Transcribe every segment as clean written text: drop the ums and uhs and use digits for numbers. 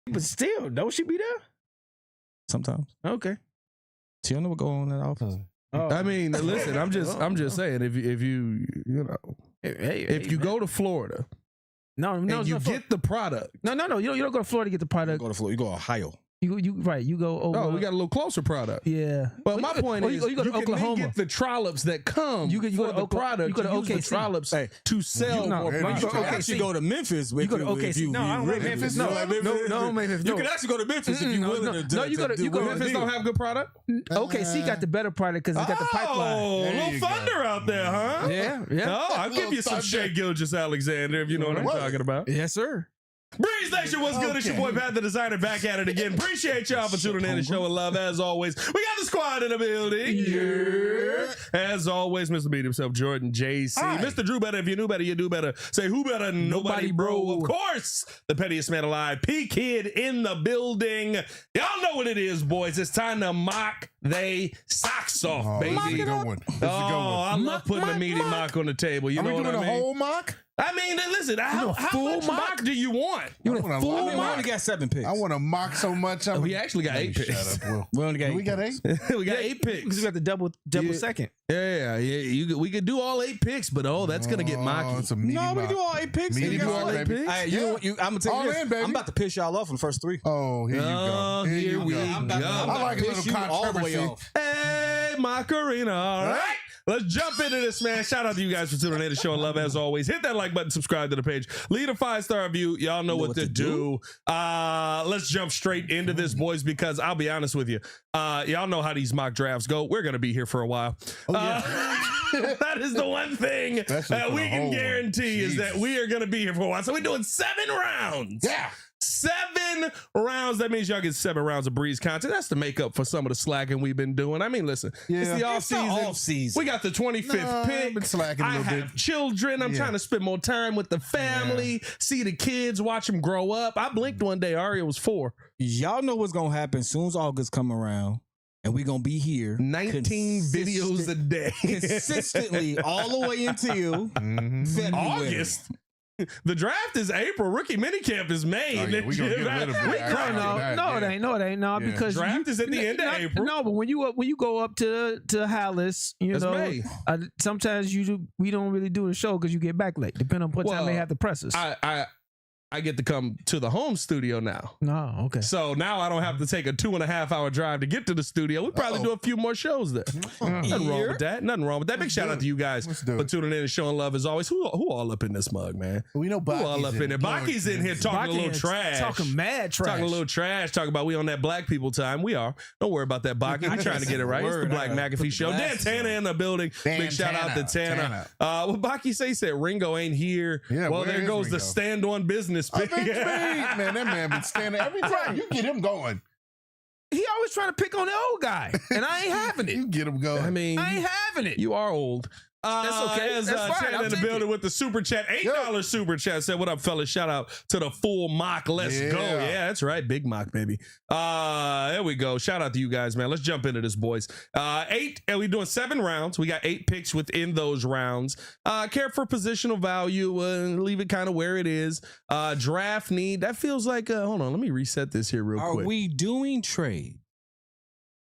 But still, don't she be there? Sometimes. Okay. She'll never go on that office. Oh. I mean, listen, I'm just saying, if you go to Florida, no, and you get the product. No. You don't go to Florida to get the product. Go to Florida. You go to Ohio. You go over. Oh, we got a little closer product. Yeah. But my point is, you go to Oklahoma. Can get the trollops that come. You go to the product. You go to OKC. The trollops to sell more product. You can actually go to Memphis. You go to OKC. No, I don't like Memphis. No, Memphis. You can actually go to Memphis if you're willing to. No, you go. Memphis don't have good product. OKC got the better product because it's got the pipeline. Oh, a little thunder out there, huh? Yeah. No, I'll give you some Shea Gilgeous-Alexander if you know what I'm talking about. Yes, sir. Breeze Nation, what's good? It's your boy Pat the Designer back at it again. Appreciate y'all for tuning in and showing love as always. We got the squad in the building. Yeah. As always, Mr. Beat himself, Jordan JC. Hi. Mr. Drew Better. If you knew better, you do better. Say who better? Nobody, bro. Of course, the pettiest man alive. P Kid in the building. Y'all know what it is, boys. It's time to mock they socks off, baby. This is a good one. I love putting a meaty mock on the table. You know what I mean? Are we doing a whole mock? I mean, listen, how much mock do you want? You want a full mock? We only got 7 picks. I want to mock so much. We actually got 8 picks. We only got 8. We got 8? We got 8 picks. Because we got the double second. Yeah. We could do all 8 picks, but that's going to get mocky. We can do all 8 picks. We can do all 8 picks. I'm going to tell you this. I'm about to piss y'all off in the first 3. Oh, here you go. Here we go. I like a little controversy. Hey, Macarena. All right. Let's jump into this, man. Shout out to you guys for tuning in and showing love as always. Hit that like button, subscribe to the page, leave a 5-star review. Y'all know what to do. Let's jump straight into this, boys, because I'll be honest with you. Y'all know how these mock drafts go. We're going to be here for a while. That is the one thing that we can guarantee is that we are going to be here for a while. So we're doing 7 rounds. Yeah. 7 rounds. That means y'all get 7 rounds of Breeze content. That's to make up for some of the slacking we've been doing. I mean, listen, it's the off-season. We got the 25th pick. I've been slacking a little bit. I have children. I'm trying to spend more time with the family, see the kids, watch them grow up. I blinked one day. Aria was 4. Y'all know what's going to happen as soon as August come around. And we're going to be here. 19 videos a day. Consistently all the way until February. August. The draft is April. Rookie minicamp is May. Oh, yeah, we gonna get rid of it. No, it ain't. No, because draft is at the end of April. No, but when you go up to Hallis, May. Sometimes we don't really do the show because you get back late, depending on what time they have the presses. I get to come to the home studio now. No, okay. So now I don't have to take a 2.5-hour drive to get to the studio. We probably do a few more shows there. Nothing wrong with that. Nothing wrong with that. Big shout out to you guys for tuning in and showing love as always. Who all up in this mug, man? We know Baki's who all up in there. Baki's in here talking a little trash. Talking mad trash. Talking a little trash. Talking about we on that black people time. We are. Don't worry about that, Baki. We're trying to get it right. It's the Black McAfee Show. Dan Tanner in the building. Big shout out to Tanner. What Baki said Ringo ain't here. Yeah, well, there goes the stand on business pick. Man, that man been standing every time. You get him going. He always trying to pick on the old guy, and I ain't having it. You get him going. I mean, I ain't having it. You are old. That's okay. As That's fine. Chan in the building with the super chat, $8 super chat. Said, "What up, fellas? Shout out to the full mock. Let's go. Yeah, that's right, big mock, baby. There we go. Shout out to you guys, man. Let's jump into this, boys. 8, and we're doing 7 rounds. We got 8 picks within those rounds. Care for positional value. Leave it kind of where it is. Draft need. That feels like. Hold on, let me reset this here real quick. Are we doing trade?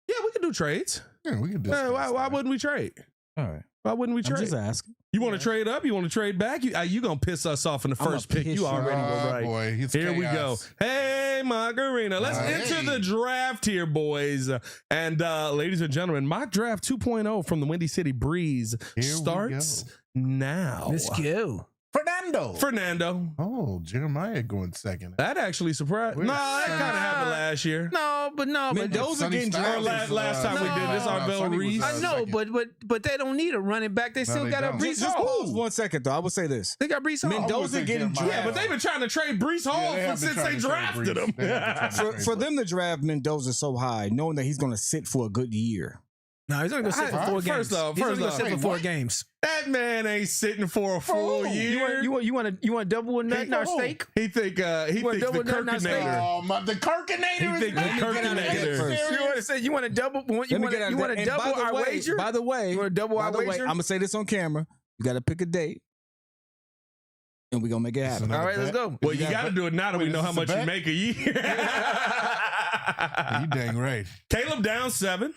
Yeah, we can do trades. Yeah, we can do. Why wouldn't we trade? All right. Why wouldn't we trade? I'm just asking. You want to trade up? You want to trade back? You gonna piss us off in the first pick? You already were right. Boy, here we go. Hey, Margarina. Let's enter the draft here, boys. And ladies and gentlemen, mock draft 2.0 from the Windy City Breeze starts now. Let's go. Fernando. Oh, Jeremiah going second. That actually surprised. No, that kind of happened last year. No, but Mendoza getting drafted. Last time we did this, Arvell Reese. I know, but they don't need a running back. They still got a Breece Hall. Pause 1 second, though. I will say this. They got Breece Hall. Mendoza getting drafted. Yeah, but they've been trying to trade Breece Hall since they drafted him. For them to draft Mendoza so high, knowing that he's going to sit for a good year. No, he's only going to sit for 4 games. He's only going to sit for 4 games. That man ain't sitting for a full year. You want to double a nut in our steak? He thinks the Kirkinator. The Kirkinator. He think the Kirkinator. You want to double? You want to double our wager? By the way, you want to double our wager? I'm gonna say this on camera. You got to pick a date. And we're going to make it happen. All right, let's go. Well, you got to do it now that we know how much you make a year. You dang right. Caleb down 7.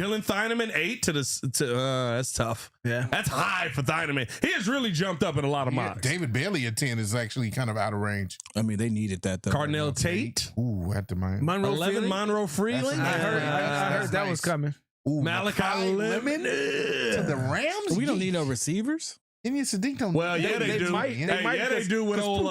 Dylan Thieneman 8 that's tough. Yeah. That's high for Thieneman. He has really jumped up in a lot of mocks. David Bailey at 10 is actually kind of out of range. I mean, they needed that, though. Cardinal Tate. Ooh, at the mind. Monroe 11, Freeling? Monroe Freeling. I heard That's that nice. was coming. Ooh, Malachi Lemon. to the Rams? We don't need no receivers. Indian Sadiq don't. Well, yeah, they do. They do with old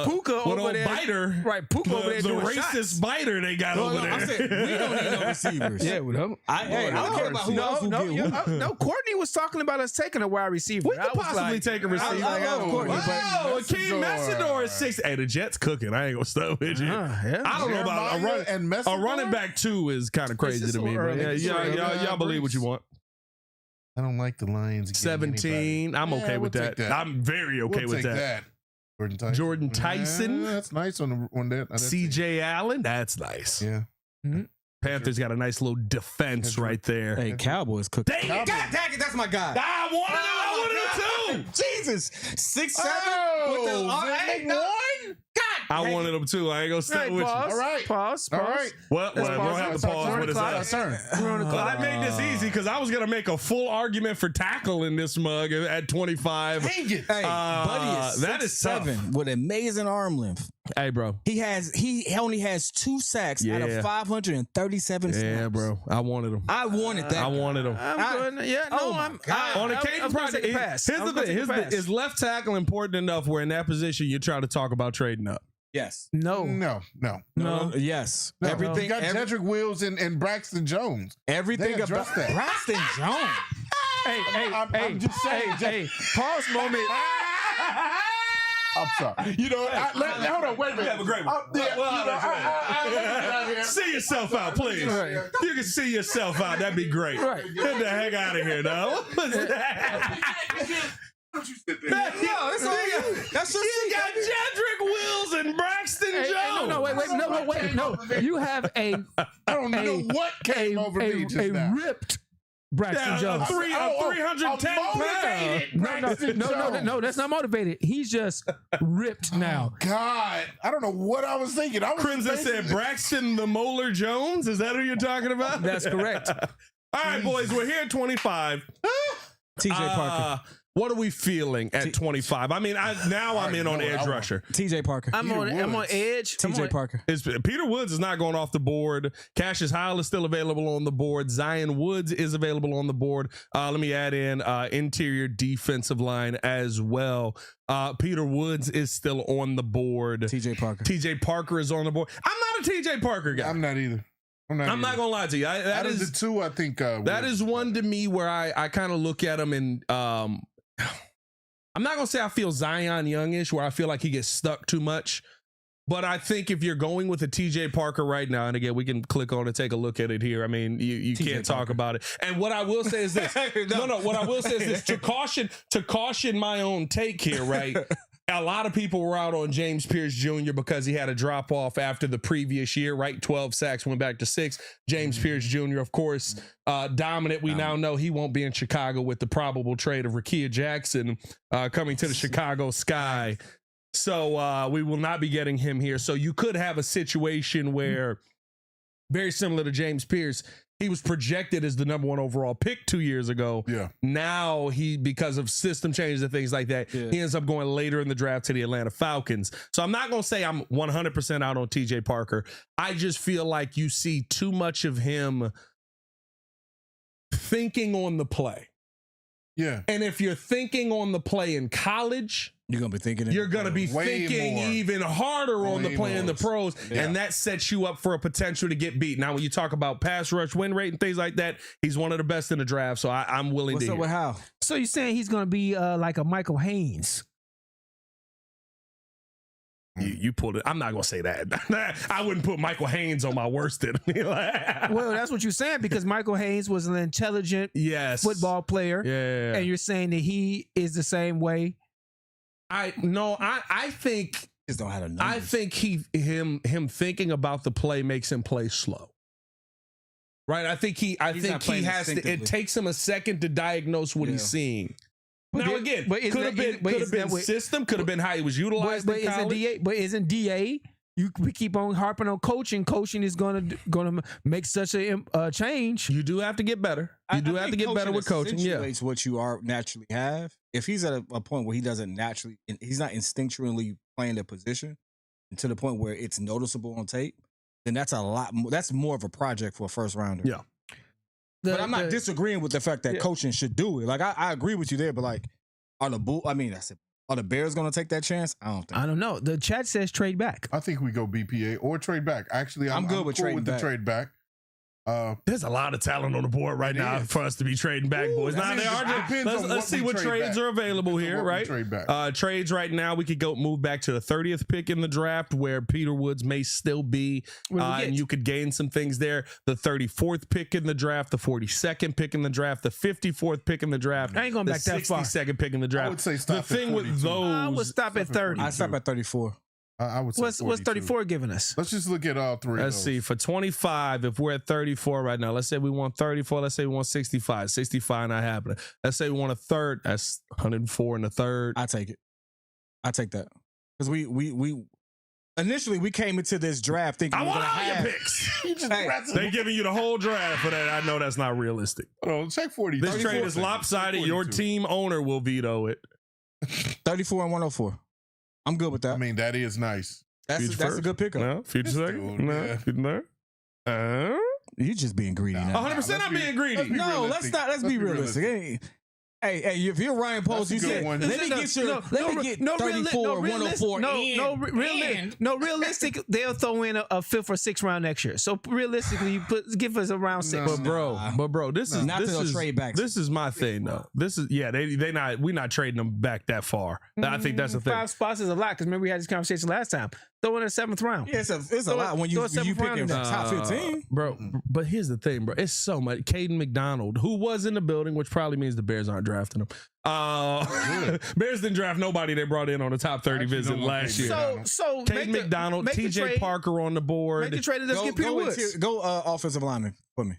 Puka with over old there, Biter. Right, Puka over there the doing racist shots. Biter they got over there. I said, we don't need no receivers. Yeah, with him. I don't care about who else will get who. No, Courtney was talking about us taking a wide receiver. We could possibly take a receiver. I love Courtney, but Akeem Messidor is 6. Hey, the Jets cooking. I ain't gonna stop with you. Yeah. I don't know about a running back 2 is kind of crazy to me. But y'all believe what you want. I don't like the Lions. 17. I'm okay with that. I'm very okay with that. Jordan Tyson. Yeah, that's nice on that. CJ Allen. That's nice. Yeah. Panthers got a nice little defense right there. hey, Cowboys cooking. God dang it, that's my guy. I wanted him too. Jesus. 6'7". I wanted him too. I ain't gonna stay with you. All right. Pause. All right. Well, we don't have to pause with his turn. Well, that made this easy because I was gonna make a full argument for tackle in this mug at 25. Dang it. Hey, Buddy is that is 6'7" with amazing arm length. Hey, bro. He only has 2 sacks out of 537 snaps. Yeah, bro. I wanted him. I wanted that. I wanted him. I'm good. Yeah, no, I'm On the Caden project, here's the thing. Is left tackle important enough where in that position you're trying to talk about trading up? Yes. No. Yes. No. Everything. You got Jedrick Wills and Braxton Jones. Everything about that. Braxton Jones. I'm just saying. Pause moment. I'm sorry. You know, hold on, wait a minute. Have a great one. See yourself out, please. Right. You can see yourself out. That'd be great. Right. Get the heck out of here, now. What's that? That's all you. That's just You got Jedrick Wills and Braxton Jones. No. You have I don't know what came over me just now. ripped Braxton Jones. 310 pounds. No, that's not motivated. He's just ripped now. God, I don't know what I was thinking. Crimson said Braxton the Molar Jones. Is that who you're talking about? That's correct. All right, boys, we're here at 25. TJ Parker. What are we feeling at 25? I mean, I'm in on edge rusher. TJ Parker. I'm on edge. TJ Parker. Peter Woods is not going off the board. Cassius Howell is still available on the board. Zion Woods is available on the board. Let me add in interior defensive line as well. Peter Woods is still on the board. TJ Parker. TJ Parker is on the board. I'm not a TJ Parker guy. I'm not either. I'm not gonna lie to you. That is the 2. I think that is one to me where I kind of look at him and I'm not gonna say I feel Zion Youngish where I feel like he gets stuck too much, but I think if you're going with a TJ Parker right now, and again we can click on and take a look at it here. I mean, you can't talk about it. And what I will say is this: what I will say is this to caution my own take here, right? A lot of people were out on James Pierce Jr. because he had a drop off after the previous year, right? 12 sacks, went back to 6. James Pierce Jr., of course, dominant. We now know he won't be in Chicago with the probable trade of Rakia Jackson coming to the Chicago Sky. So we will not be getting him here. So you could have a situation where, very similar to James Pierce, he was projected as the number 1 overall pick 2 years ago. Yeah. Now because of system changes and things like that, he ends up going later in the draft to the Atlanta Falcons. So I'm not going to say I'm 100% out on TJ Parker. I just feel like you see too much of him thinking on the play. Yeah. And if you're thinking on the play in college, you're going to be thinking. You're going to be thinking even harder on the play in the pros, and that sets you up for a potential to get beat. Now, when you talk about pass rush win rate and things like that, he's one of the best in the draft, so I'm willing to hear. What's up with how? So you're saying he's going to be like a Michael Haynes? You pulled it. I'm not going to say that. I wouldn't put Michael Haynes on my worsted. Well, that's what you're saying because Michael Haynes was an intelligent football player. Yeah. And you're saying that he is the same way? I think just don't have a number. I think him thinking about the play makes him play slow. Right? I think he has to, it takes him a second to diagnose what he's seeing. Now again, could have been system, could have been how he was utilized. But isn't DA? We keep on harping on coaching. Coaching is gonna make such a change. You do have to get better. You do have to get better with coaching. Yeah, it's what you are naturally have. If he's at a point where he doesn't naturally, he's not instinctually playing the position, and to the point where it's noticeable on tape, then that's a lot more. That's more of a project for a first rounder. Yeah. But I'm not disagreeing with the fact that coaching should do it. Like I agree with you there, but like, are the Bears going to take that chance? I don't think. I don't know. The chat says trade back. I think we go BPA or trade back. Actually, I'm good with cool the trade back. There's a lot of talent on the board right now for us to be trading back, boys. Now let's see what trades are available here, right? Trades right now, we could move back to the 30th pick in the draft, where Peter Woods may still be, and you could gain some things there. The 34th pick in the draft, the 42nd pick in the draft, the 54th pick in the draft. I ain't going back that far. The 62nd pick in the draft. I would say stop the thing at with those, I would stop at 30. I stop at 34. I would say what's 34 giving us? Let's just look at all three. Let's see. For 25, if we're at 34 right now, let's say we want 34. Let's say we want 65. 65 not happening. Let's say we want a third. That's 104 in the third. I take it. I take that because we initially we came into this draft thinking I want all your picks. They giving you the whole draft for that. I know that's not realistic. Oh, check 40. This trade is lopsided. 42. Your team owner will veto it. 34 and 104. I'm good with that. I mean, that is nice. That's a good pickup. No, future second. No. You're just being greedy now. 100% I'm being greedy. No, let's be realistic. Hey, if you're Ryan Post, you said, let me get 34, 104, realistic, they'll throw in a fifth or sixth round next year. So realistically, give us a round 6. But bro, this is trade back. This is my thing though. This is we're not trading them back that far. I think that's the thing. 5 spots is a lot because remember we had this conversation last time. Throw in a 7th round. Yeah, it's a lot when you pick in the top 15, bro. But here's the thing, bro. It's so much. Caden McDonald, who was in the building, which probably means the Bears aren't drafting him. Bears didn't draft nobody they brought in on the top 30 visit last year. So Caden McDonald, TJ Parker on the board. Make the trade and let's get Peter Woods. Go offensive lineman for me.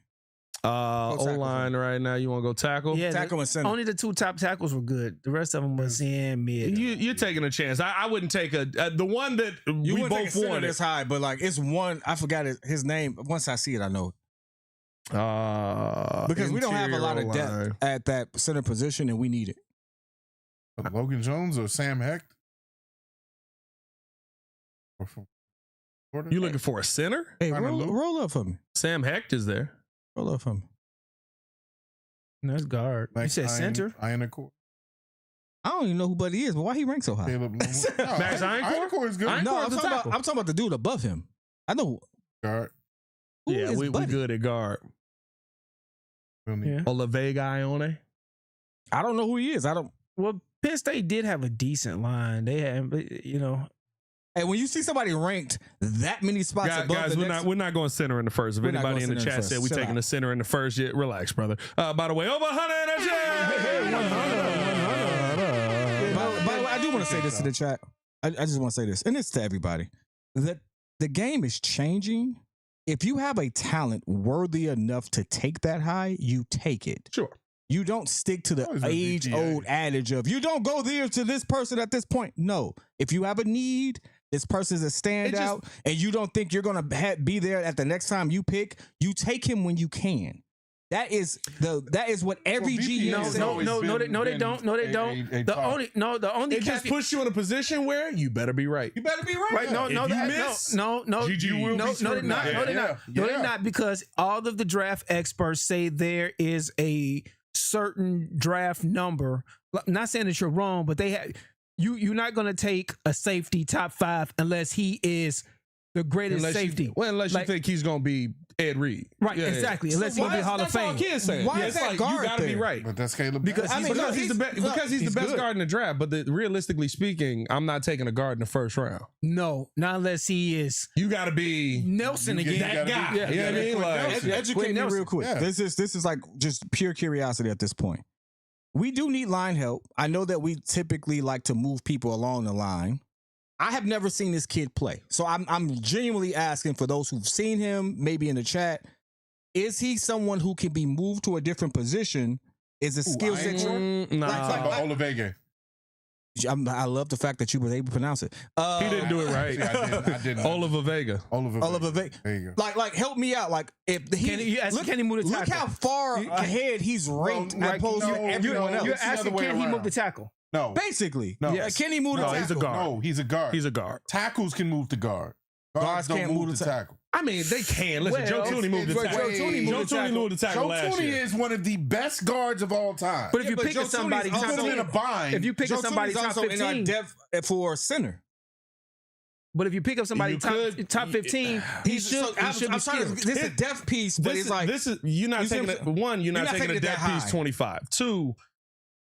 O-line right now. You want to go tackle? Yeah, tackle and center. Only the 2 top tackles were good. The rest of them was in mid. You're taking a chance. I wouldn't take the one that you we both wanted. This high, but like it's one. I forgot his name. Once I see it, I know. Because we don't have a lot of depth at that center position, and we need it. Logan Jones or Sam Hecht? You looking for a center? Hey, roll up for me. Sam Hecht is there. Roll up for me. No, that's guard. You said center? I don't even know who Buddy is, but why he ranked so high? Max Ironcore is good. No, I'm talking about the dude above him. I know. Guard. Yeah, we good at guard. Yeah. Olave Ione. I don't know who he is. Well, Penn State did have a decent line. They had, Hey, when you see somebody ranked that many spots above guys, we're not going center in the first. If anybody in the chat said we're taking the center in the first, relax, brother. By the way, over 100 in the chat. By the way, I do want to say this to the chat. I just want to say this, and it's to everybody, that the game is changing. If you have a talent worthy enough to take that high, you take it. Sure. You don't stick to the age-old adage of you don't go there to this person at this point. No. If you have a need, this person's a standout, and you don't think you're going to be there at the next time you pick, you take him when you can. That is what every GM says. No, they don't. The only it just puts you in a position where you better be right. You better be right. No, they're not, because all of the draft experts say there is a certain draft number. I'm not saying that you're wrong, but they have you're not going to take a safety top 5 unless he is the greatest safety. Unless you think he's going to be Ed Reed. Right, exactly. Unless he's going to be Hall of Fame. Why is that guard you got to be right. But that's Caleb. Because he's the best guard in the draft. But realistically speaking, I'm not taking a guard in the first round. No, not unless he is. You got to be Nelson again. That guy. You know what I mean? Educate me real quick. Yeah. This is like just pure curiosity at this point. We do need line help. I know that we typically like to move people along the line. I have never seen this kid play. So I'm genuinely asking for those who've seen him, maybe in the chat, is he someone who can be moved to a different position is a skill set. Nah. Olivega. I love the fact that you were able to pronounce it. He didn't do it right. I didn't. Oliver Vega. Like, help me out. Like, if can he move the tackle? Look how far ahead he's ranked opposed to everyone else. You're asking, can he move the tackle? No. Basically. No. Yeah, can he move the tackle? He's a guard. No, he's a guard. He's a guard. Tackles can move the guard. Guards can't move the tackle. I mean, they can. Listen, Joe Tooney moved the tackle. Joe Tooney moved the tackle last year. Joe Tooney is one of the best guards of all time. But if you pick somebody top 10, in a bind, if you pick up somebody top 15, in our depth for center. But if you pick up somebody top 15, he should be skilled. This is a depth piece, but it's like you're not taking a depth piece 25. 2,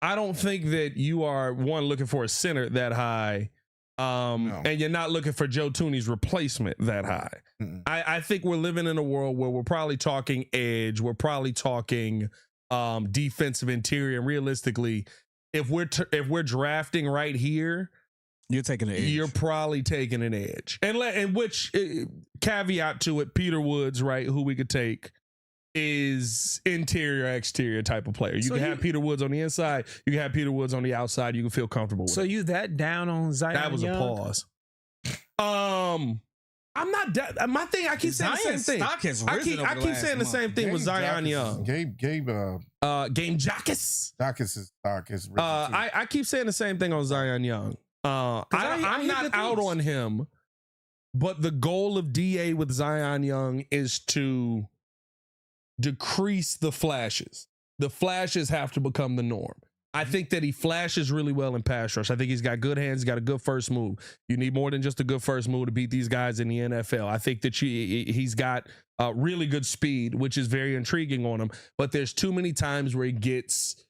I don't think that you are looking for a center that high. And you're not looking for Joe Tooney's replacement that high. I think we're living in a world where we're probably talking edge. We're probably talking defensive interior. And realistically, if we're drafting right here, you're taking an edge. You're probably taking an edge. And which caveat to it, Peter Woods, right, who we could take, is interior exterior type of player. You can have Peter Woods on the inside, you can have Peter Woods on the outside, you can feel comfortable with. So you that down on Zion? That was Young? A pause. I'm not my thing. I keep saying the same thing. Stock has risen I keep saying the same thing with Zion Young. Game Jackus. Jackus' stock is risen. I keep saying the same thing on Zion Young. I'm not out on him, but the goal of DA with Zion Young is to decrease the flashes. The flashes have to become the norm. I think that he flashes really well in pass rush. I think he's got good hands. He's got a good first move. You need more than just a good first move to beat these guys in the NFL. I think that he's got really good speed, which is very intriguing on him. But there's too many times where he gets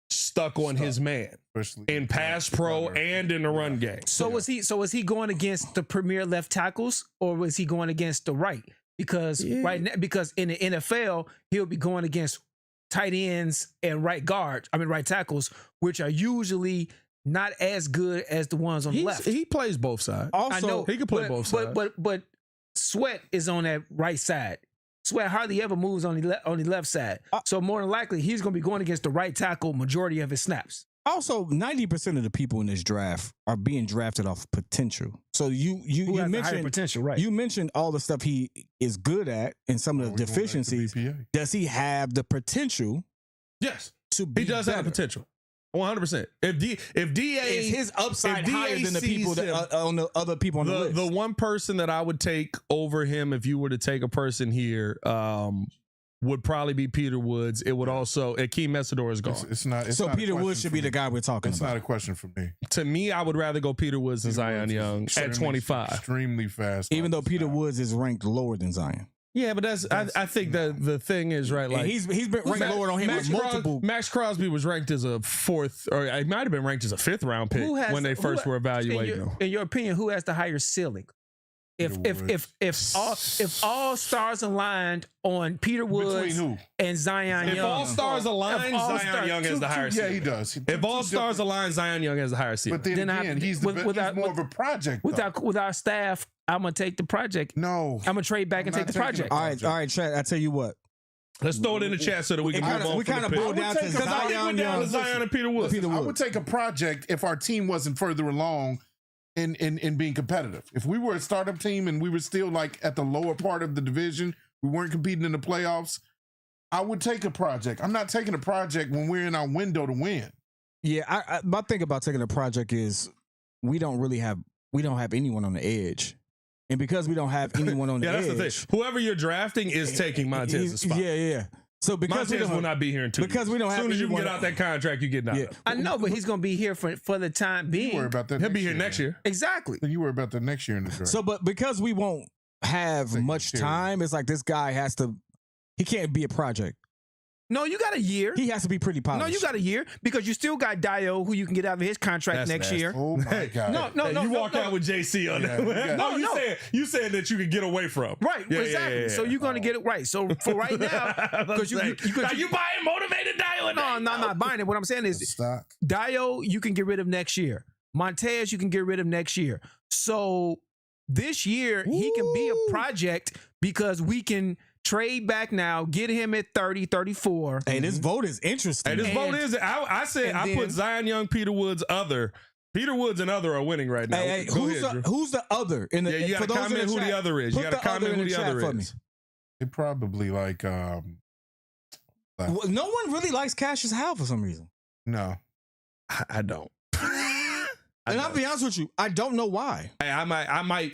stuck on his man, especially in pass pro and in the run game. So was he going against the premier left tackles, or was he going against the right? Because right now, because in the NFL, he'll be going against tight ends and right tackles, which are usually not as good as the ones on the left. He plays both sides. Also, I know, he can play both sides. But Sweat is on that right side. Sweat hardly ever moves on the left side. So more than likely, he's going to be going against the right tackle majority of his snaps. Also, 90% of the people in this draft are being drafted off potential. So you mentioned potential, right? You mentioned all the stuff he is good at and some of the deficiencies. Does he have the potential? Yes, to be he does better? have the potential. 100%. If DA is his upside higher than the people on the other people on the list. The one person that I would take over him if you were to take a person here would probably be Peter Woods. It would also Akeem Messidor is gone. It's not. So Peter Woods should be the guy we're talking about. It's not a question for me. To me, I would rather go Peter Woods than Zion Young at 25. Extremely fast. Even though Peter Woods is ranked lower than Zion. Yeah, but I think that the thing is, right, like he's been ranked lower on him with multiple. Max Crosby was ranked as a 4th, or it might have been ranked as a 5th round pick when they first were evaluating him. In your opinion, who has the higher ceiling? If all stars aligned on Peter Woods and Zion Young. If all stars align, Zion Young has the higher ceiling. Yeah, he does. If all stars align, Zion Young has the higher ceiling. But then again, he's more of a project. With our staff, I'm gonna take the project. No, I'm gonna trade back and take the project. All right, Chad. I tell you what. Let's throw it in the chat so that we can move on. We kind of boiled down to Zion and Peter Woods. I would take a project if our team wasn't further along in being competitive. If we were a startup team and we were still like at the lower part of the division, we weren't competing in the playoffs, I would take a project. I'm not taking a project when we're in our window to win. Yeah, my thing about taking a project is we don't have anyone on the edge. And because we don't have anyone on the edge. That's the thing. Whoever you're drafting is taking Montez's spot. Yeah. So because Montez will not be here in 2 years. Because we don't have. As soon as you can get out that contract, you get out. Yeah. I know, but he's going to be here for the time being. You worry about that. He'll be here next year. Exactly. You worry about that next year in the draft. So, but because we won't have much time, it's like this guy he can't be a project. No, you got a year. He has to be pretty polished. No, you got a year because you still got Dio, who you can get out of his contract next year. Oh my God! No. You walk out with JC on that. You said that you could get away from. Right, exactly. Yeah. So you're going to get it right. So for right now, because you buying motivated Dio? No, I'm not buying it. What I'm saying is, Dio, you can get rid of next year. Montez, you can get rid of next year. So this year he can be a project because we can Trade back now. Get him at 30, 34. Hey, this vote is interesting. Hey, this vote is. I said I put Zion Young, Peter Woods, other. Peter Woods and other are winning right now. Hey, who's the other? In the, yeah, you got to comment who the other is. You got to comment who the other is. It probably like. No one really likes Cassius Hal for some reason. No, I don't. And I'll be honest with you, I don't know why. Hey, I might.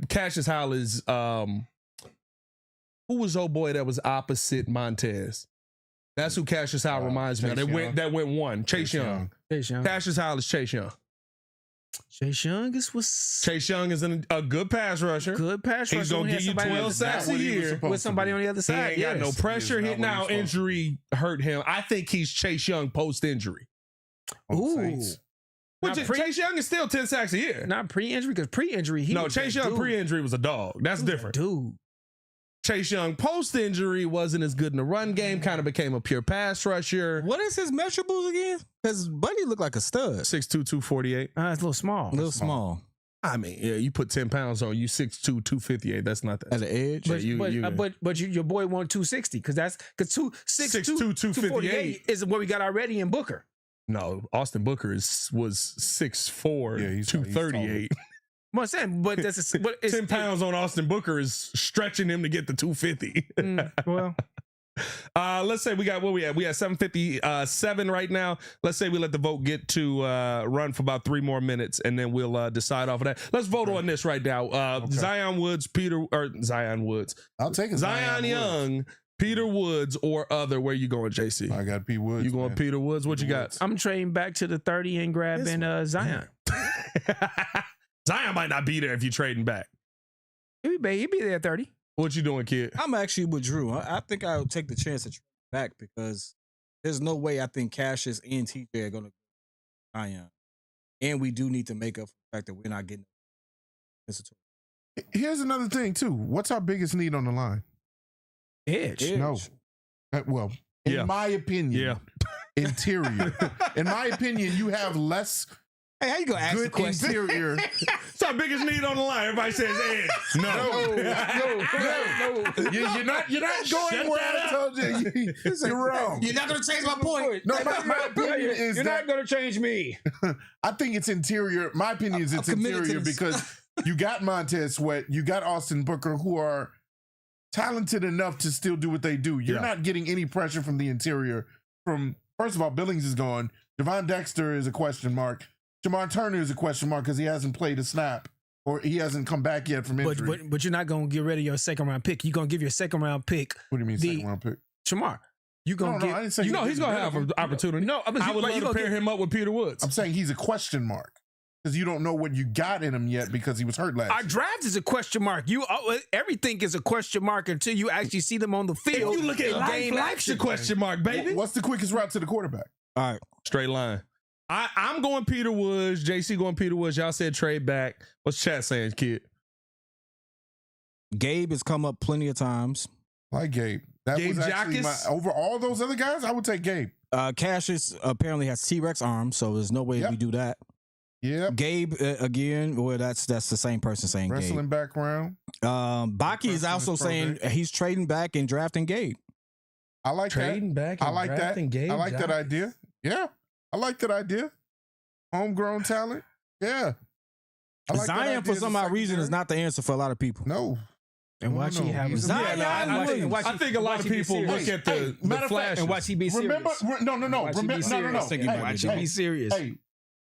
Cassius Hal is. Who was old boy that was opposite Montez? That's who Cassius Hal reminds me of. That went one. Chase Young. Cassius Hal is Chase Young. Chase Young is a good pass rusher. He's gonna give you 12 sacks a year with somebody on the other side. He ain't got no pressure. Now injury hurt him. I think he's Chase Young post injury. Ooh. Chase Young is still 10 sacks a year. Not pre-injury, because pre-injury Chase Young pre-injury was a dog. That's different. Dude. Chase Young post-injury wasn't as good in the run game, kind of became a pure pass rusher. What is his measurables again? Because Buddy looked like a stud. 6'2", 248. It's a little small. Small. I mean, yeah, you put 10 pounds on you, 6'2", 258. That's not that. At the edge? But your boy won 260, because 6'2", 258 is what we got already in Booker. No, Austin Booker was 6'4", 238. I'm saying, but that's 10 pounds on Austin Booker is stretching him to get the 250. Well, let's say we got 7:57 right now. Let's say we let the vote get to run for about 3 more minutes, and then we'll decide off of that. Let's vote on this right now. Zion Woods. I'll take it. Zion Young, Peter Woods, or other. Where you going, JC? I got P. Woods. You going Peter Woods? What you got? I'm trading back to the 30 and grabbing Zion. Zion might not be there if you're trading back. He'll be there at 30. What you doing, kid? I'm actually with Drew. I think I'll take the chance to trade back, because there's no way I think Cassius and TJ are going to go Zion. And we do need to make up for the fact that we're not getting this. Here's another thing, too. What's our biggest need on the line? Edge. No. Well, in my opinion, interior. In my opinion, you have less. Hey, how you gonna ask the question? Interior. It's our biggest need on the line. Everybody says edge. No. You're not going where I told you. You're wrong. You're not gonna change my point. No, my opinion is you're not gonna change me. I think it's interior. My opinion is it's interior because you got Montez Sweat, you got Austin Booker, who are talented enough to still do what they do. You're not getting any pressure from the interior. First of all, Billings is gone. Javon Dexter is a question mark. Jamar Turner is a question mark because he hasn't played a snap, or he hasn't come back yet from injury. But you're not going to get rid of your second round pick. You're going to give your second round pick. What do you mean second round pick? Jamar. You're going to get. I didn't say he's going to have an opportunity. No, I would love to pair him up with Peter Woods. I'm saying he's a question mark because you don't know what you got in him yet because he was hurt last year. Our draft is a question mark. Everything is a question mark until you actually see them on the field. If you look at life's a question mark, baby. What's the quickest route to the quarterback? All right. Straight line. I'm going Peter Woods. JC going Peter Woods. Y'all said trade back. What's chat saying, kid? Gabe has come up plenty of times. I like Gabe. Gabe was actually over all those other guys, I would take Gabe. Cassius apparently has T-Rex arms, so there's no way we do that. Yeah. Gabe again. Well, that's the same person saying wrestling Gabe. Background. Baki is also saying he's trading back and drafting Gabe. I like trading that. back. I like that. Gabe I like that idea. Yeah. I like that idea. Homegrown talent. Yeah. Zion, for some odd reason, is not the answer for a lot of people. No. And watch he have Zion. I think a lot of people look at the flash and watch he be serious. Remember, no. Watch he be serious. Hey,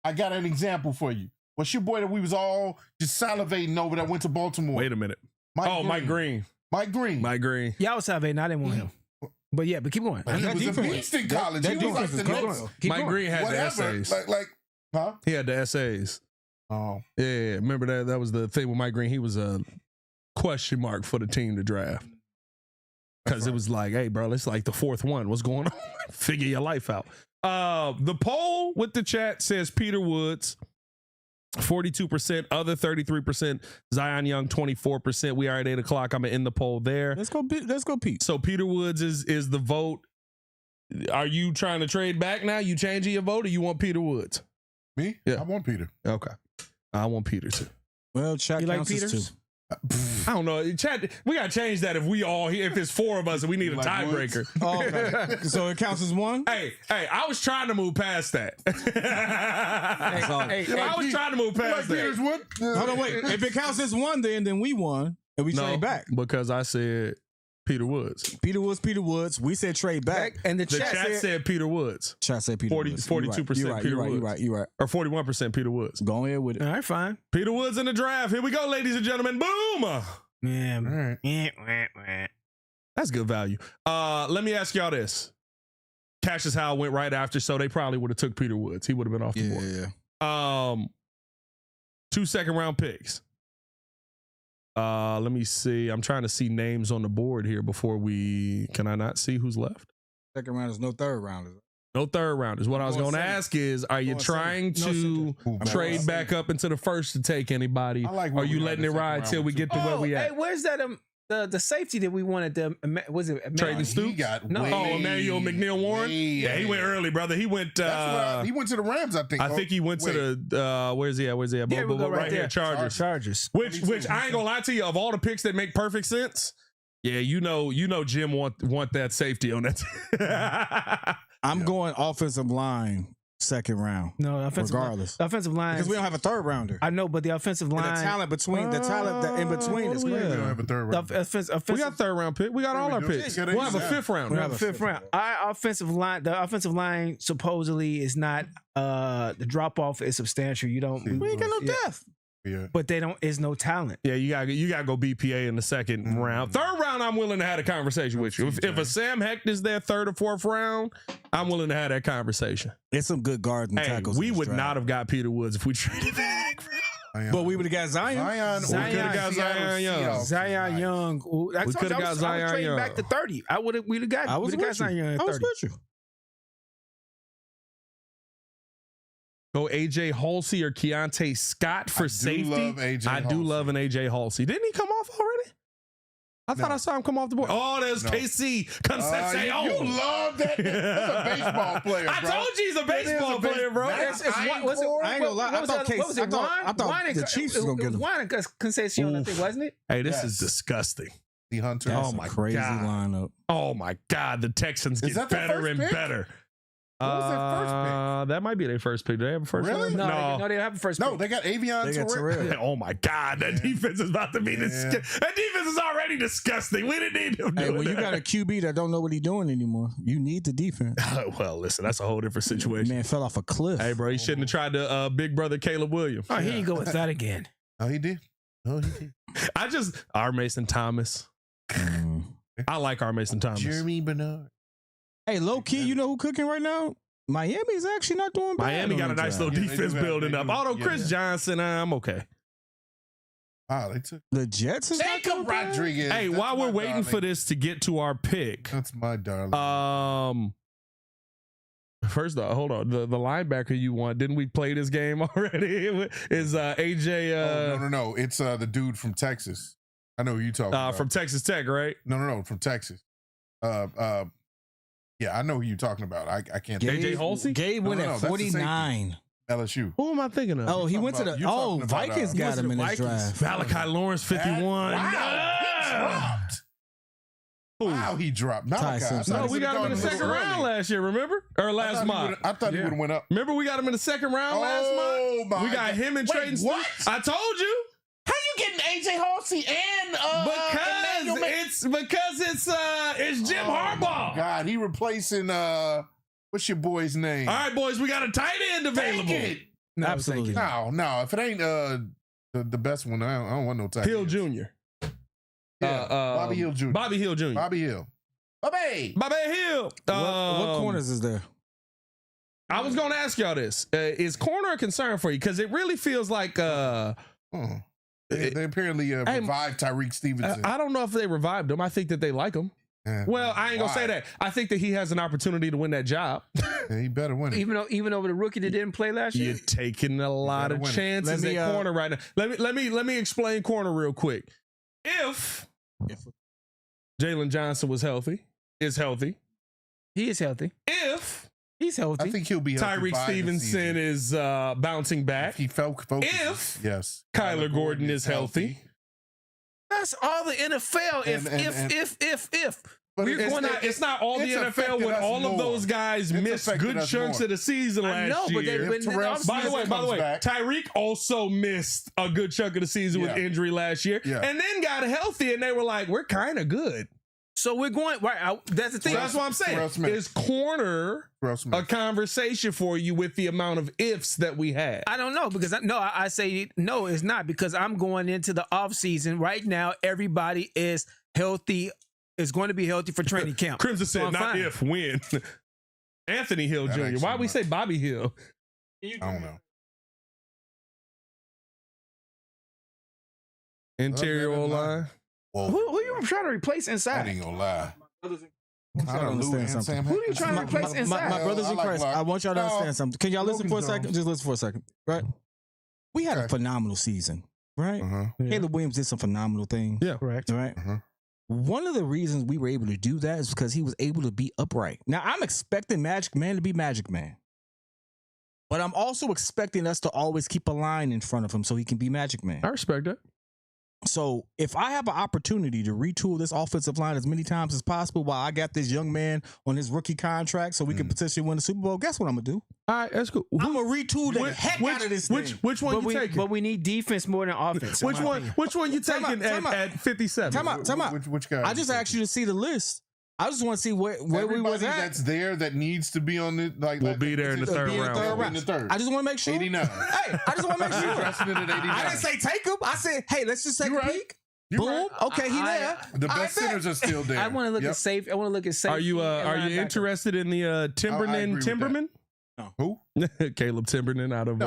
I got an example for you. What's your boy that we was all just salivating over that went to Baltimore? Wait a minute. Mike Green. Mike Green. Y'all was salivating. I didn't want him. But keep going. He was a beast in college. He was like the next. Mike Green had the essays. Huh? He had the essays. Oh. Yeah. Remember that? That was the thing with Mike Green. He was a question mark for the team to draft. Because it was like, hey, bro, it's like the fourth one. What's going on? Figure your life out. The poll with the chat says Peter Woods, 42%, other 33%, Zion Young, 24%. We are at 8 o'clock. I'm going to end the poll there. Let's go, Pete. So Peter Woods is the vote. Are you trying to trade back now? You changing your vote, or you want Peter Woods? Me? Yeah. I want Peter. Okay. I want Peter too. Well, Chuck, you like Peters? too. I don't know. Chat, we gotta change that if it's 4 of us and we need a tiebreaker. Oh, okay. So it counts as one? Hey, I was trying to move past that. I was trying to move past that. Hold on, wait. If it counts as one, then we won and we trade back. Because I said Peter Woods. Peter Woods. We said trade back. And the chat said Peter Woods. Chat said Peter Woods. 42% Peter Woods. You're right. Or 41% Peter Woods. Go ahead with it. All right, fine. Peter Woods in the draft. Here we go, ladies and gentlemen. Boom. Man. That's good value. Let me ask y'all this. Cassius Howell went right after, so they probably would have took Peter Woods. He would have been off the board. Yeah. 2 second-round picks. Let me see. I'm trying to see names on the board here before can I not see who's left? Second round is no third round. No third round is what I was going to ask is, are you trying to trade back up into the first to take anybody? Or are you letting it ride till we get to where we at? Hey, where's that the safety that we wanted to was it Trading Stoops? Emmanuel McNeil Warren? Yeah, he went early, brother. He went he went to the Rams, I think. I think he went to the where's he at? Yeah, we'll go right there. Here, Chargers. Which I ain't gonna lie to you, of all the picks that make perfect sense, yeah, you know Jim want that safety on that. I'm going offensive line second round. No, offensive line. Because we don't have a third rounder. I know, but the offensive line. And the talent that in between is We crazy. don't have a third round. We got third round pick. We got all our picks. We'll have a fifth round. We have a fifth round. Our offensive line. The offensive line supposedly is not. The drop off is substantial. We ain't got no depth. Yeah. But is no talent. Yeah, you gotta go BPA in the second round. Third round, I'm willing to have a conversation with you. If a Sam Hecht is there third or fourth round, I'm willing to have that conversation. It's some good guards and tackles. We would not have got Peter Woods if we traded back. But we would have got Zion. We could have got Zion Young. Zion Young. We could have got Zion Young. Back to 30. We'd have got Zion Young at 30. I was with you. Go AJ Halsey or Keontae Scott for safety. I do love an AJ Halsey. Didn't he come off already? I thought I saw him come off the board. Oh, there's KC Concepcion. You love that. That's a baseball player, bro. I told you he's a baseball player, bro. I ain't gonna lie. I thought the Chiefs was gonna get him. Juan Concepcion, I think, wasn't it? Hey, this is disgusting. The Hunter. That's a crazy lineup. Oh my God, the Texans get better and better. What was their first pick? That might be their first pick. Do they have a first pick? No, they don't have a first pick. No, they got Avion Terrell. Oh my God, that defense is about to be disgusting. That defense is already disgusting. We didn't need him. Hey, when you got a QB that don't know what he's doing anymore, you need the defense. Well, listen, that's a whole different situation. Man fell off a cliff. Hey, bro, he shouldn't have tried to big brother Caleb Williams. Oh, he didn't go with that again. Oh, he did. R. Mason Thomas. I like R. Mason Thomas. Jeremy Bernard. Hey, low key, you know who cooking right now? Miami's actually not doing bad. Miami got a nice little defense building up. Although Chris Johnson, I'm okay. Wow, they took the Jets. Jacob Rodriguez. Hey, while we're waiting for this to get to our pick, that's my darling. First off, hold on. The linebacker you want? Didn't we play this game already? Is AJ? No. It's the dude from Texas. I know who you talking about. From Texas Tech, right? No, from Texas. Yeah, I know who you're talking about. I can't. AJ Halsey? Gabe went at 49. LSU. Who am I thinking of? Oh, he went to the. Vikings got him in this draft. Malachi Lawrence, 51. Wow, he dropped. Malachi. No, we got him in the second round last year, remember? Or last month. I thought he would have went up. Remember we got him in the second round last month? We got him and Trayton Stoops. I told you. How you getting AJ Halsey and because it's Jim Harbaugh. God, he replacing what's your boy's name? All right, boys, we got a tight end available. No, absolutely. No. If it ain't the best one, I don't want no tight end. Hill Jr. Yeah, Bobby Hill Jr. Bobby Hill. Bobby Hill. What corners is there? I was going to ask y'all this. Is corner a concern for you? Because it really feels like they apparently revived Tyreek Stevenson. I don't know if they revived him. I think that they like him. Yeah. Well, I ain't gonna say that. I think that he has an opportunity to win that job. Yeah, he better win it. Even over the rookie that didn't play last year. You're taking a lot of chances at corner right now. Let me explain corner real quick. If Jalen Johnson is healthy. He is healthy. If he's healthy, I think he'll be healthy. Tyreek Stevenson is bouncing back. If he focused. If yes, Kyler Gordon is healthy. That's all the NFL. If. But it's not all the NFL when all of those guys missed good chunks of the season last year. By the way, Tyreek also missed a good chunk of the season with injury last year, and then got healthy, and they were like, "We're kind of good." So we're going right. That's the thing. So that's what I'm saying. Is corner a conversation for you with the amount of ifs that we had? I don't know because I say no, it's not because I'm going into the offseason right now. Everybody is healthy. Is going to be healthy for training camp. Crimson said, so not if, when. Anthony Hill Jr. Why we say Bobby Hill? I don't know. Interior O-line. Who you trying to replace inside? I ain't gonna lie. I don't understand something. Who are you trying to replace inside? My brothers in Christ, I want y'all to understand something. Can y'all listen for a second? Just listen for a second. Right? We had a phenomenal season, right? Caleb Williams did some phenomenal things. Yeah. Correct. Right? One of the reasons we were able to do that is because he was able to be upright. Now, I'm expecting Magic Man to be Magic Man. But I'm also expecting us to always keep a line in front of him so he can be Magic Man. I respect that. So if I have an opportunity to retool this offensive line as many times as possible while I got this young man on his rookie contract so we can potentially win the Super Bowl, guess what I'm going to do? All right, that's cool. I'm going to retool the heck out of this thing. Which one you taking? But we need defense more than offense. Which one you taking at 57? Time out. Which guy? I just asked you to see the list. I just want to see where we was at. That's there that needs to be on the we'll be there in the third round. I just want to make sure. 89. Hey, I just want to make sure. I didn't say take him. I said, hey, let's just take a peek. Boom. Right. Okay, he there. The best centers are still there. I want to look at safe. I want to look at safe. Are you interested in the Timberman? No. Who? Caleb Timberman out of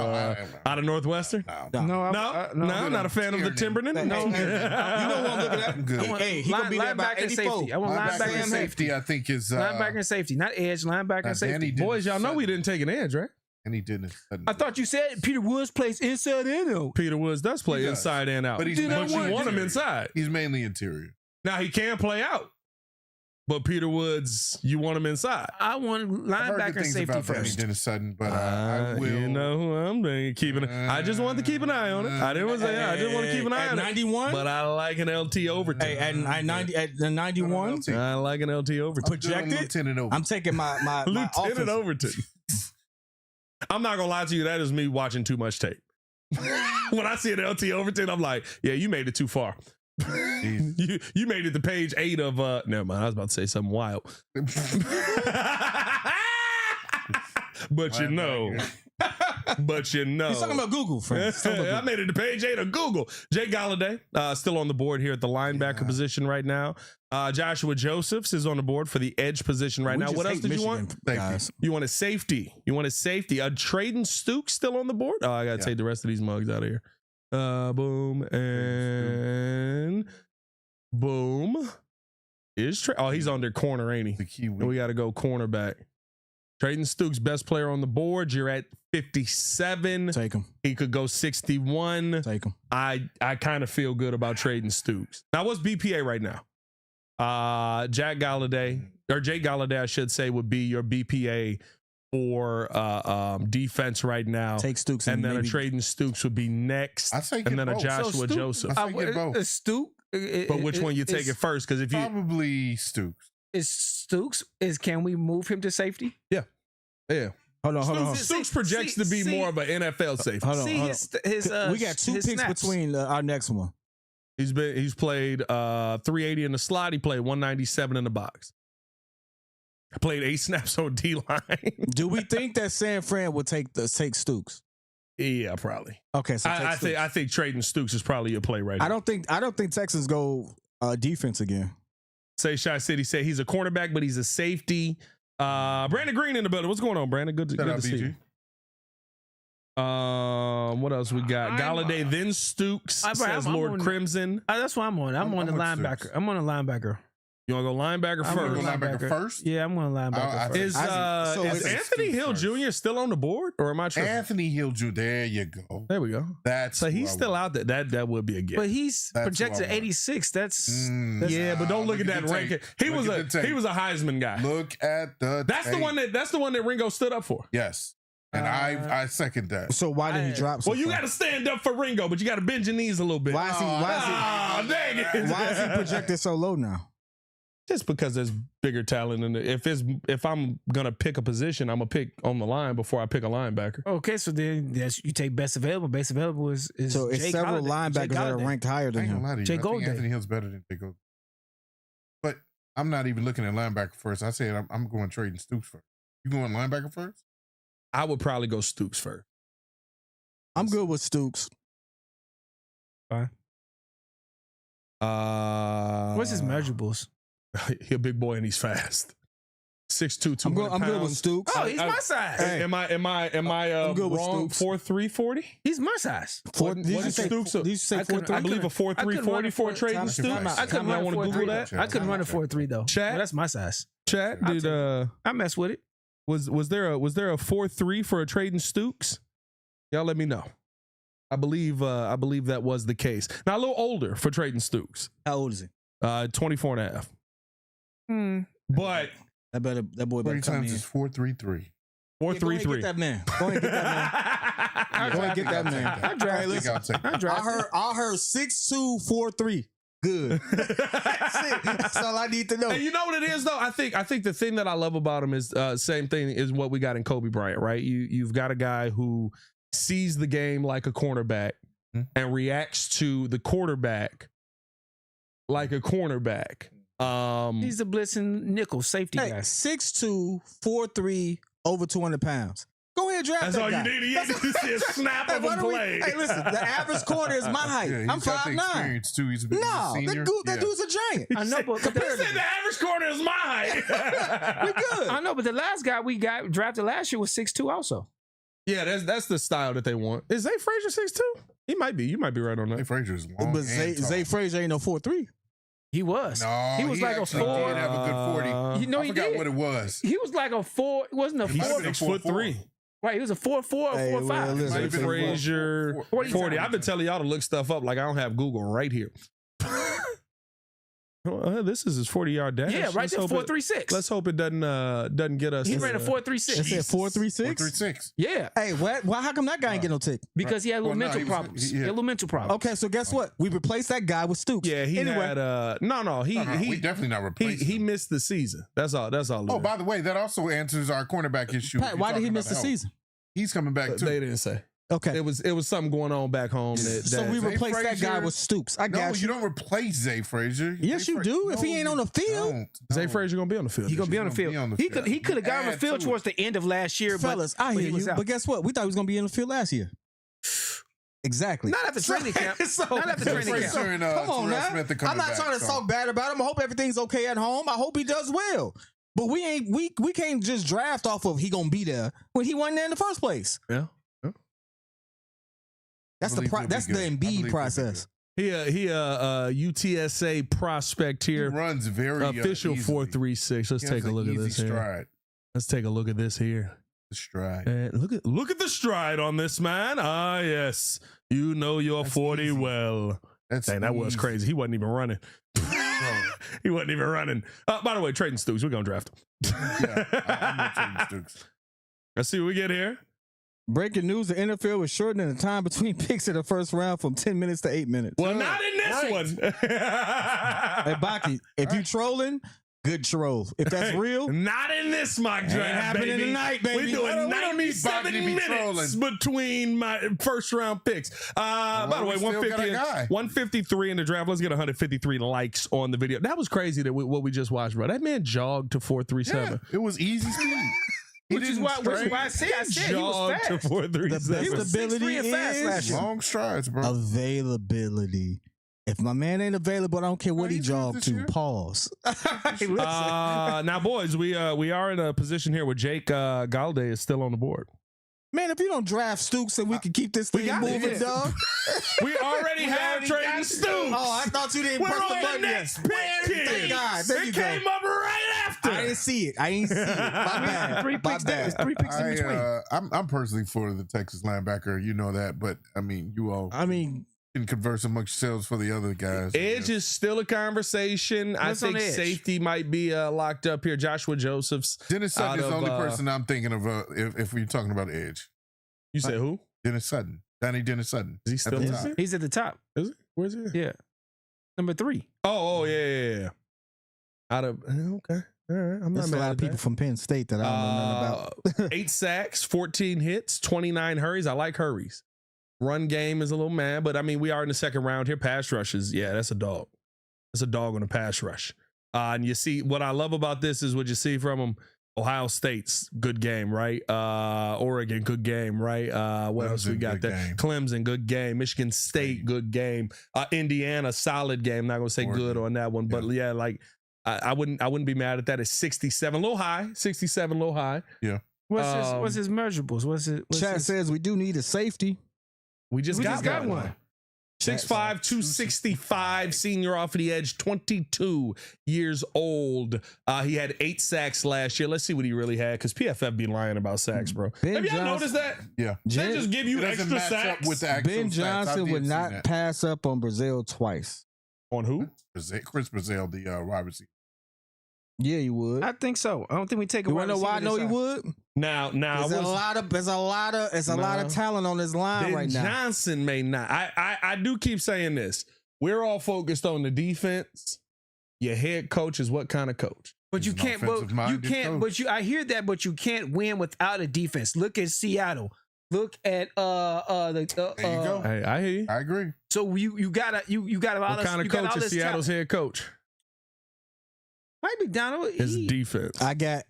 Northwestern? No, not a fan of the Timberman. No, you know what I'm looking at? Hey, he gonna be there by 84. I want linebacker and safety. I think is linebacker and safety, not edge. Linebacker and safety. Boys, y'all know we didn't take an edge, right? And he didn't. I thought you said Peter Woods plays inside and out. Peter Woods does play inside and out, but you want him inside. He's mainly interior. Now he can play out, but Peter Woods, you want him inside. I want linebacker and safety first. Dennis Sutton, but I will. You know who I'm keeping. I just wanted to keep an eye on it. I didn't say I just want to keep an eye on 91? it. But I like an LT Overton. Hey, at 91, I like an LT Overton. Projected. I'm taking my Lieutenant Overton. I'm not gonna lie to you. That is me watching too much tape. When I see an LT Overton, I'm like, yeah, you made it too far. you made it to page 8 of never mind. I was about to say something wild. But you know. He's talking about Google, friends. I made it to page 8 of Google. Jay Galladay, still on the board here at the linebacker position right now. Joshua Josephs is on the board for the edge position right now. What else did you want? You want a safety. A Traden Stukes still on the board? Oh, I got to take the rest of these mugs out of here. Boom and boom. He's on their corner, ain't he? We got to go cornerback. Traden Stukes, best player on the board. You're at 57. Take him. He could go 61. Take him. I kind of feel good about Traden Stukes. Now, what's BPA right now? Jake Galladay, I should say, would be your BPA for defense right now. Take Stukes, and then a Traden Stukes would be next, and then a Joshua Joseph. Stukes. But which one you take it first? Because if you probably Stukes. Is Stukes? Can we move him to safety? Yeah. Hold on. Stukes projects to be more of an NFL safety. Hold on. We got 2 picks snaps between our next one. He's played 380 in the slot. He played 197 in the box. I played 8 snaps on D-line. Do we think that San Fran would take Stukes? Yeah, probably. Okay, so I think Traden Stukes is probably your play right now. I don't think Texans go defense again. Say Shy City say he's a cornerback, but he's a safety. Brandon Green in the building. What's going on, Brandon? Good to see you. What else we got? Galladay, then Stukes, says Lord Crimson. That's what I'm on. I'm on the linebacker. I'm on a linebacker. You want to go linebacker first? Linebacker first? Yeah, I'm going linebacker first. Is Anthony Hill Jr. still on the board, or am I tripping? Anthony Hill Jr. There you go. There we go. So he's still out there. That would be a gift. But he's projected 86. That's but don't look at that ranking. He was a Heisman guy. Look at the. That's the one that Ringo stood up for. Yes. And I second that. So why did he drop so Well, you far? got to stand up for Ringo, but you got to bend your knees a little bit. Why is he dang it. why is he projected so low now? Just because there's bigger talent in it. If I'm gonna pick a position, I'm gonna pick on the line before I pick a linebacker. Okay, so then you take best available. Best available is So it's Jake several Holiday. linebackers that are ranked higher I than ain't gonna him. lie to you. Jay I think Golday. Anthony Hill's better than Jay Golday. But I'm not even looking at linebacker first. I said I'm going trading Stooks first. You going linebacker first? I would probably go Stooks first. I'm good with Stooks. Fine. What's his measurables? He a big boy and he's fast. 6'2", 200 I'm good with pounds. Stooks. Oh, he's my size. Hey. Am I I'm good with wrong? Stooks. 4'3", 40? He's my size. Did you say Stooks? Did you say I couldn't- 4-3? I believe a 4'3", 40 for a trading Time Stooks. out. I couldn't I run a want to 4.3. Google that. I couldn't run a 4.3 though. Chat? But that's my size. Chat, I'll did take I mess with it. was there a 4'3" for a trading Stooks? Y'all let me know. I believe that was the case. Now a little older for trading Stooks. How old is he? 24 and a half. But That boy better 3 come times in. is 4.33. 4'3". Get that man. Go ahead and get that man. Go ahead and get that man. I draft Hey, listen, I'll take that. I heard 6'2", 4'3". Good. That's it. That's all I need to know. And you know what it is though? I think the thing that I love about him is same thing is what we got in Kobe Bryant, right? You've got a guy who sees the game like a cornerback and reacts to the quarterback like a cornerback. He's the blitzing nickel safety Hey, guy. 6'2", 4'3", over 200 pounds. Go ahead and draft That's that all guy. you need. You need to see a snap Hey, of why him don't we- play. Hey, listen, the average corner is my height. Yeah, I'm he's got the 5'9". experience too. He's a No, senior. that dude's a giant. I know, but He said the average corner is my height. We good. I know, but the last guy we got drafted last year was 6'2" also. Yeah, that's the style that they want. Is Zay Frazier 6'2"? He might be. You might be right on Zay that. Frazier is long. But and Zay tall. Frazier ain't no 4'3". He was. No, he was like a actually 4. did have a good 40. You know I he forgot did. what it was. He was like a 4. It wasn't a He might have 4. been a 6'3". Right, he was a 4'4" or Hey, 4'5". well, listen, Zay Might have been a Frazier 40. 40. I've been telling y'all to look stuff up like I don't have Google right here. This is his 40-yard dash. Yeah, right there, 4.36. Let's hope it doesn't get us. He ran a 4.36. They said 4'36". 4.36. Yeah, Hey, what? Why? How come that guy ain't get no tick? because he had little Well, no, mental he was- problems. he- He had little mental problems. Okay, so guess what? We replaced that guy with Stooks. Yeah, he anyway, had he we definitely not replacing. he missed the season. That's all. That's all. Oh, by the way, that also answers our cornerback issue. Pat, why did he miss the season? He's coming back too. They didn't say. Okay, It was something going on back home. so we Zay replaced that guy Frazier- with Stooks. I No, got you you. don't replace Zay Frazier. Yes, you do. If he ain't on the field. Zay Frazier gonna be on the field. He gonna be on the gonna be field. on the He field. could have got on the Add field to towards the end of last year, Fellas, but I he hear was you. out. But guess what? We thought he was going to be in the field last year. Exactly. Not after training camp. Not after Zay training camp. Frazier and Come on Terrell now. Smith are coming I'm not back, trying to so- talk bad about him. I hope everything's okay at home. I hope he does well. But we can't just draft off of he gonna be there when he wasn't there in the first place. Yeah. That's I believe he'll be that's the good. I believe he'll Embiid be process. He a UTSA prospect He here. runs very Official easily. 4.36. Let's He take has a an look at easy this here. stride. Let's take a look at this here. The stride. And look at the stride on this man. Ah, yes. You know your That's 40 easy. well. That's Dang, that was easy. crazy. He wasn't even running. He wasn't even running. By the way, trading Stooks. We're going to draft him. Yeah, I'm not trading Stooks. Let's see what we get here. Breaking news: the NFL is shortening the time between picks in the first round from 10 minutes to 8 minutes. Well, not in this one. Hey, Baki, if you trolling, good troll. If that's real, Not in this mock draft, happening baby. tonight, baby. We're We doing don't need 97 Baki to be minutes trolling. between my first round picks. By the way, we still got a guy. 153 in the draft. Let's get 153 likes on the video. That was crazy that what we just watched, bro. That man jogged to 437. Yeah, it was easy speed. He Which is didn't why stray. I said he was Jogged to fast. 437. He was Stability 6'3" and fast is- last year. Long strides, bro. availability. If my man ain't available, I don't care what he he's good jogged this to. year. Pause. Now, boys, we are in a position here where Jake Galladay is still on the board. Man, if you don't draft Stooks and we can keep this thing got it, moving, yeah. dog. We already have Trayton Stooks. Oh, I thought you didn't We're press the on the button next yet. pick, Thank kid. God. There It you go. came up right after. I didn't see it. My bad. Three My picks there. It's bad. 3 picks in between. I'm personally for the Texas linebacker. You know that, but I mean, you all. I mean, can converse amongst yourselves for the other guys. Edge is still a conversation. What's I on think edge? safety might be locked up here. Joshua Josephs. Dennis Sutton is out the of, only person I'm thinking of if we're talking about Edge. You said who? Dennis Sutton. Dennis Sutton. Is he still At the in top. there? He's at the top. Is he? Where's he? Yeah. Number 3. Oh, yeah. Out of okay. All right. I'm There's not a mad lot at of people that. from Penn State that I don't know nothing about. 8 sacks, 14 hits, 29 hurries. I like hurries. Run game is a little mad, but I mean, we are in the second round here. Pass rushes, yeah, that's a dog. That's a dog on a pass rush. And you see, what I love about this is what you see from them. Ohio State's good game, right? Oregon, good game, right? What else we got there? Clemson, good game. Michigan State, good game. Indiana, solid game. Not gonna say Oregon. good on that one, but yeah, like I wouldn't be mad at that. It's 67, a little high. 67, a little high. Yeah. What's his measurables? What's Chat says we do need a safety. We just got one. 6'5", 265, senior off of the edge, 22 years old. He had 8 sacks last year. Let's see what he really had, because PFF be lying about sacks, bro. Have y'all noticed that? Yeah. They just give you It doesn't extra match up sacks. with the actual Ben stats. I Johnson did would see not that. pass up on Brazil twice. On who? Chris Brazil, the wide receiver. Yeah, he would. I think so. I don't think we take a You wide want to know why I receiver know this he high. would? Now, There's a lot of talent on this line Ben right now. Johnson may not. I do keep saying this. We're all focused on the defense. Your head coach is what kind of coach? But you He's an can't. But you offensive-minded can't. coach. But I hear that. But you can't win without a defense. Look at Seattle. Look at There you go. Hey, I hear you. I agree. So you gotta. What kind of coach is Seattle's head coach? Mike McDonald. His defense. I got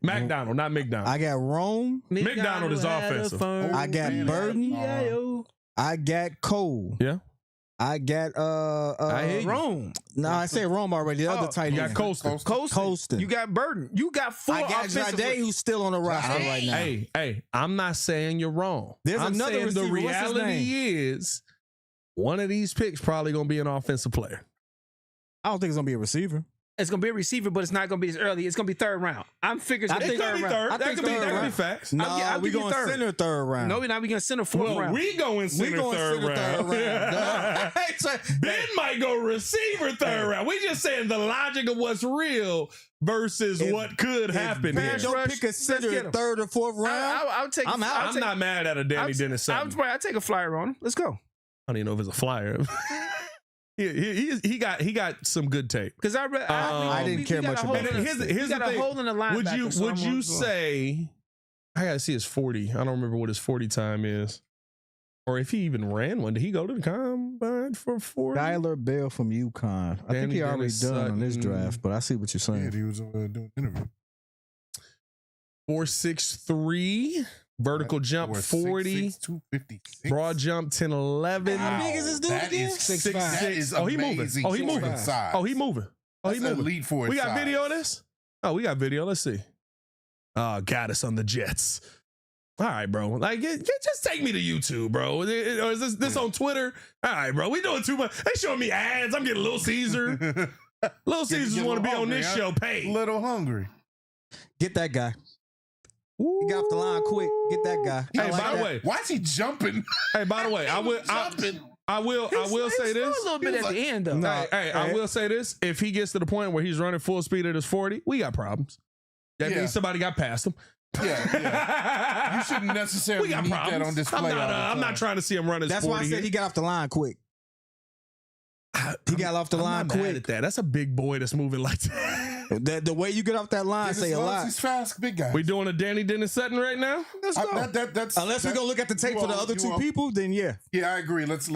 McDonald, not McDonald. I got Rome. McDonald is had a offensive. firm I got beat. Burden. Yeah, I got Cole. Yeah. I got I hear you. Rome. No, I said Rome already. The other tight You end. got Colston. Colston. You got Burden. You got 4 I got offensive. Jade, who's still on the roster right now. Hey, I'm not saying you're wrong. There's I'm another saying the receiver. What's his reality is one of these picks probably going to be an offensive player. I don't think it's gonna be a receiver. It's gonna be a receiver, but it's not gonna be as early. It's gonna be 3rd round. I'm figuring. I think It could be third. I That think could be third round. facts. No, I'll we give you going third. center 3rd round. No, we're not. We're gonna send a 4th Well, round. we going center going third center round. third round. Ben might go receiver third round. We just saying the logic of what's real versus what could happen here. Ben don't pick a Let's center get in him. 3rd or 4th round. I'll take. I'm out. I'm not mad at a Danny Dennis Sutton. I'll take a flyer on him. Let's go. I don't even know if it's a flyer. he got some good tape. Because I didn't care much about it. Here's the got a thing. hole in the linebacker. Would you say? I gotta see his 40. I don't remember what his 40 time is, or if he even ran one. Did he go to the combine for 40? Skylar Bell from UConn. I think he already Dennis done on this Sutton. draft, but I see what you're saying. Yeah, he was doing an interview. 4.63. Vertical jump 40. 256. Broad jump 10-11. How big is this dude That again? is 6'5". that is Oh, he moving. amazing Oh, he for moving. his size. Oh, he moving. Oh, he That's moving. elite for his We got size. video of this? Oh, we got video. Let's see. Oh, got us on the Jets. All right, bro. Like, just take me to YouTube, bro. Or is this on Twitter? All right, bro. We doing too much. They showing me ads. I'm getting Little Caesar. Little Caesars Get a want to be little on this hungry, show. huh? Pay. Little hungry. Get that guy. He got off the line quick. Get that guy. Hey, by the way. Why is he jumping? Hey, by the way, I will say this. A little bit at the end, though. No. Hey, I will say this. If he gets to the point where he's running full speed at his 40, we got problems. That Yeah. means somebody got past him. Yeah. You shouldn't necessarily We got need problems. that on display. I'm not trying to see him run his That's 40 why I said here. he got off the line quick. He got off the I'm line not mad quick. at that. That's a big boy that's moving like that. The way you get off that line say a lot. He's fast, big guy. We doing a Danny Dennis Sutton right now? Let's go. That's Unless we're gonna look at the tape for the other two people, then yeah. Yeah, I agree. Let's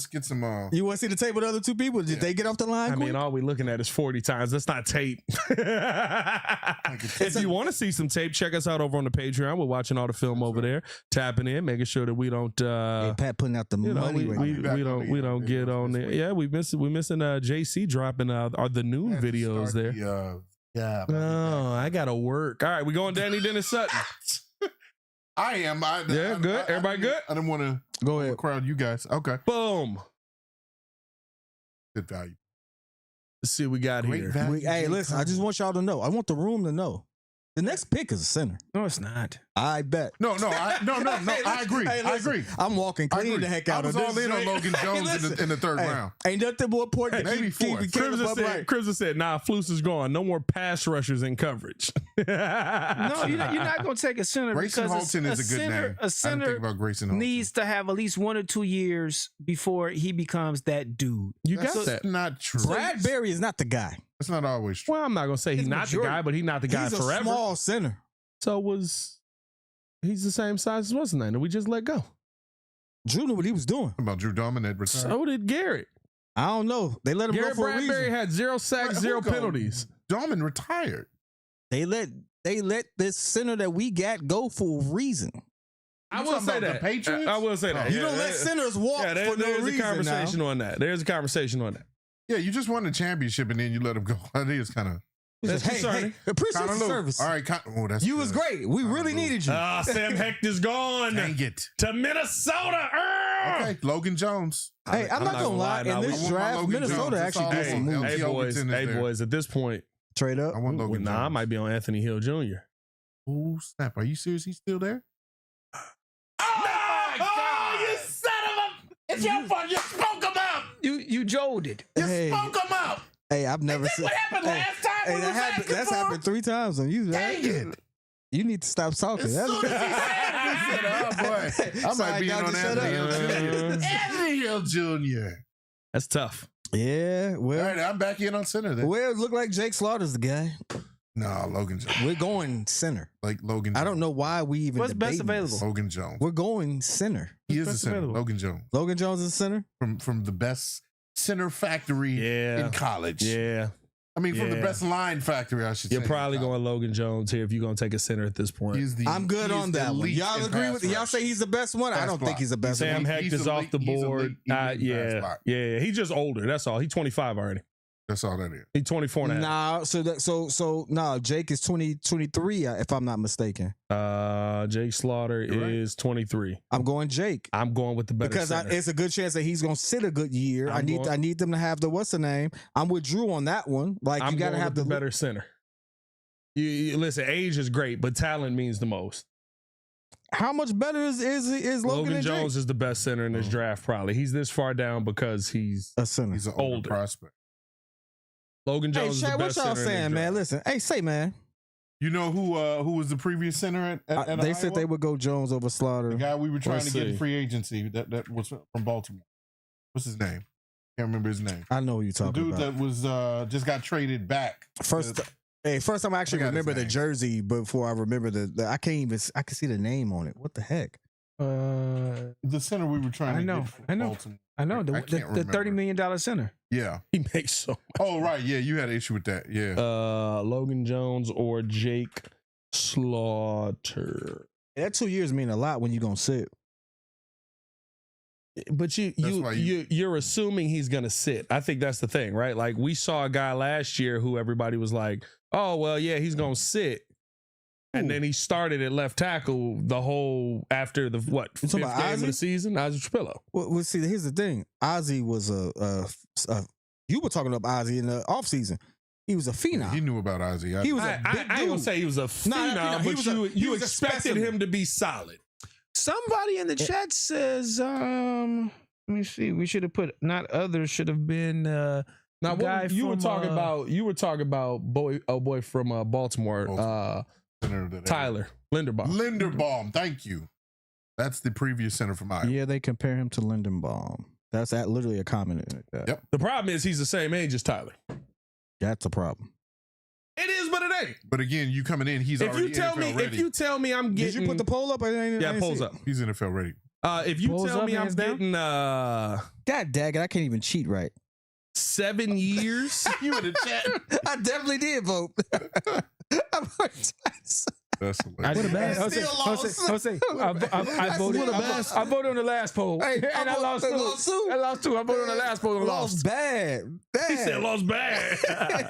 get some. You want to see the tape with the other two people? Did they get off the line I quick? mean, all we looking at is 40 times. That's not tape. If you want to see some tape, check us out over on the Patreon. We're watching all the film over there, tapping in, making sure that we don't. Hey, Pat putting out the You know, money. we don't get on there. Yeah, we missing JC dropping the noon videos there. Yeah. Oh, I gotta work. All right, we going Danny Dennis Sutton. I am. Yeah, good. Everybody good? I didn't want to Go ahead. crowd you guys. Okay. Boom. Good value. Let's see what we got Great here. value. Hey, listen, I just want y'all to know. I want the room to know. The next pick is a center. No, it's not. I bet. No, I agree. Hey, I agree. I'm walking clean the heck out of this. I was all in on Logan Jones in the third round. Ain't nothing more important than maybe fourth. Crimson said, nah, Flus is gone. No more pass rushers in coverage. No, you're not going to take a center Grayson because Halton is a good name. A center think about Grayson Halton. needs to have at least 1 or 2 years before he becomes that dude. That's not true. Bradbury is not the guy. That's not always true. Well, I'm not going to say he's not the guy, but he's not the guy forever. He's a small center. So he's the same size as what's his name that we just let go. Drew knew what he was doing. About Drew Dominant retired. So did Garrett. I don't know. They let him go for a reason. Bradbury had 0 sacks, 0 penalties. Domin retired. They let this center that we got go for a reason. I will say that. The Patriots? I will say that. You don't let centers walk for no reason. There's a conversation on that. There's a conversation on that. Yeah, you just won the championship and then you let him go. I think it's kind of. Hey, appreciate the service. All right, you was great. We really needed you. Sam Hecht is gone. Dang it. To Minnesota. Okay, Logan Jones. Hey, I'm not gonna lie. In this draft, Minnesota actually did some moves. Hey, boys, at this point, trade up. I want Logan Jones. I might be on Anthony Hill Jr. Oh, snap. Are you serious? He's still there? Oh, you son of a... It's your fault. You spoke him out. You jolted. You spoke him out. Hey, I've never seen. What happened last time? Hey, that's happened 3 times on you. Dang it. You need to stop talking. As soon as he said, oh boy, I might be in on Anthony Hill Jr. That's tough. Yeah, well, all right, I'm back in on center then. Well, it looked like Jake Slaughter's the guy. No, Logan Jones. We're going center. Like Logan Jones. I don't know why we even. What's best available? This. Logan Jones. We're going center. He is a center. Available? Logan Jones. Logan Jones is center from the best center factory in college. Yeah. I mean, from the best line factory, I should say. You're probably going Logan Jones here if you're going to take a center at this point. I'm good on that one. Y'all agree with y'all say he's the best one? I don't think he's the best one. Sam Hecht is off the board. Yeah. He's just older. That's all. He's 25 already. That's all that is. He's 24 and a half. So Jake is 23 if I'm not mistaken. Jake Slaughter is 23. I'm going Jake. I'm going with the better because it's a good chance that he's going to sit a good year. I need them to have the what's the name. I'm with Drew on that one. Like you got to have the better center. You listen, age is great, but talent means the most. How much better is Logan Jones is the best center in this draft probably. He's this far down because he's a center. He's an older prospect. Logan Jones is the best center. What y'all saying, man? Listen, say, man. You know who was the previous center at they Iowa? said they would go Jones over Slaughter. The guy we were trying to get in free agency that was from Baltimore. What's his name? Can't remember his name. I know who you're talking about. The dude that was just got traded back. First time I actually remember the jersey before I remember I can't see the name on it. What the heck? The center we were trying to get from Baltimore. I know the $30 million center. Yeah, he makes so much. Oh right, yeah, you had an issue with that. Yeah, Logan Jones or Jake Slaughter. That 2 years mean a lot when you're gonna sit. But you're assuming he's gonna sit. I think that's the thing, right? Like we saw a guy last year who everybody was like, "Oh well, yeah, he's gonna sit." And then he started at left tackle the whole after the fifth game of the season. Ozzie Trapillo. Well, see, here's the thing. Ozzie was you were talking about Ozzie in the offseason. He was a phenom. He knew about Ozzie. He was I ain't gonna say he was a phenom, but you expected him to be solid. Somebody in the chat says, let me see. We should have put not others. Should have been now. Guy you were talking about. You were talking about boy from Baltimore. Tyler Linderbaum. Linderbaum, thank you. That's the previous center from Iowa. Yeah, they compare him to Linderbaum. That's literally a comment. Yep. The problem is he's the same age as Tyler. That's a problem. It is, but it ain't. But again, you coming in, he's already NFL ready. If you tell me I'm getting... Did you put the poll up? Polls up. He's NFL ready. If you tell me I'm getting... God dang it, I can't even cheat right. 7 years? You in the chat. I definitely did vote. That's hilarious. I voted on the last poll. Hey, and I lost two. I lost two. I voted on the last poll and lost. Bad. He said lost bad.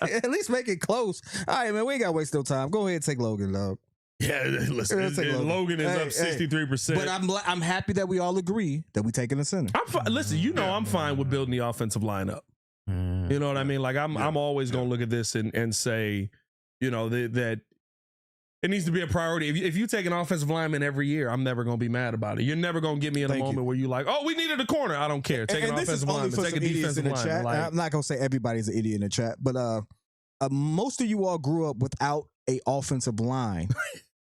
At least make it close. All right, man, we ain't got to waste no time. Go ahead and take Logan, dog. Yeah, listen, Logan is up 63%. But I'm happy that we all agree that we taking the center. Listen, I'm fine with building the offensive lineup. You know what I mean? Like I'm always gonna look at this and say, that it needs to be a priority. If you take an offensive lineman every year, I'm never going to be mad about it. You're never going to get me in a moment where you like, oh, we needed a corner. I don't care. Take an offensive lineman. Take a defensive lineman. Like, I'm not going to say everybody's an idiot in the chat, but most of you all grew up without a offensive line.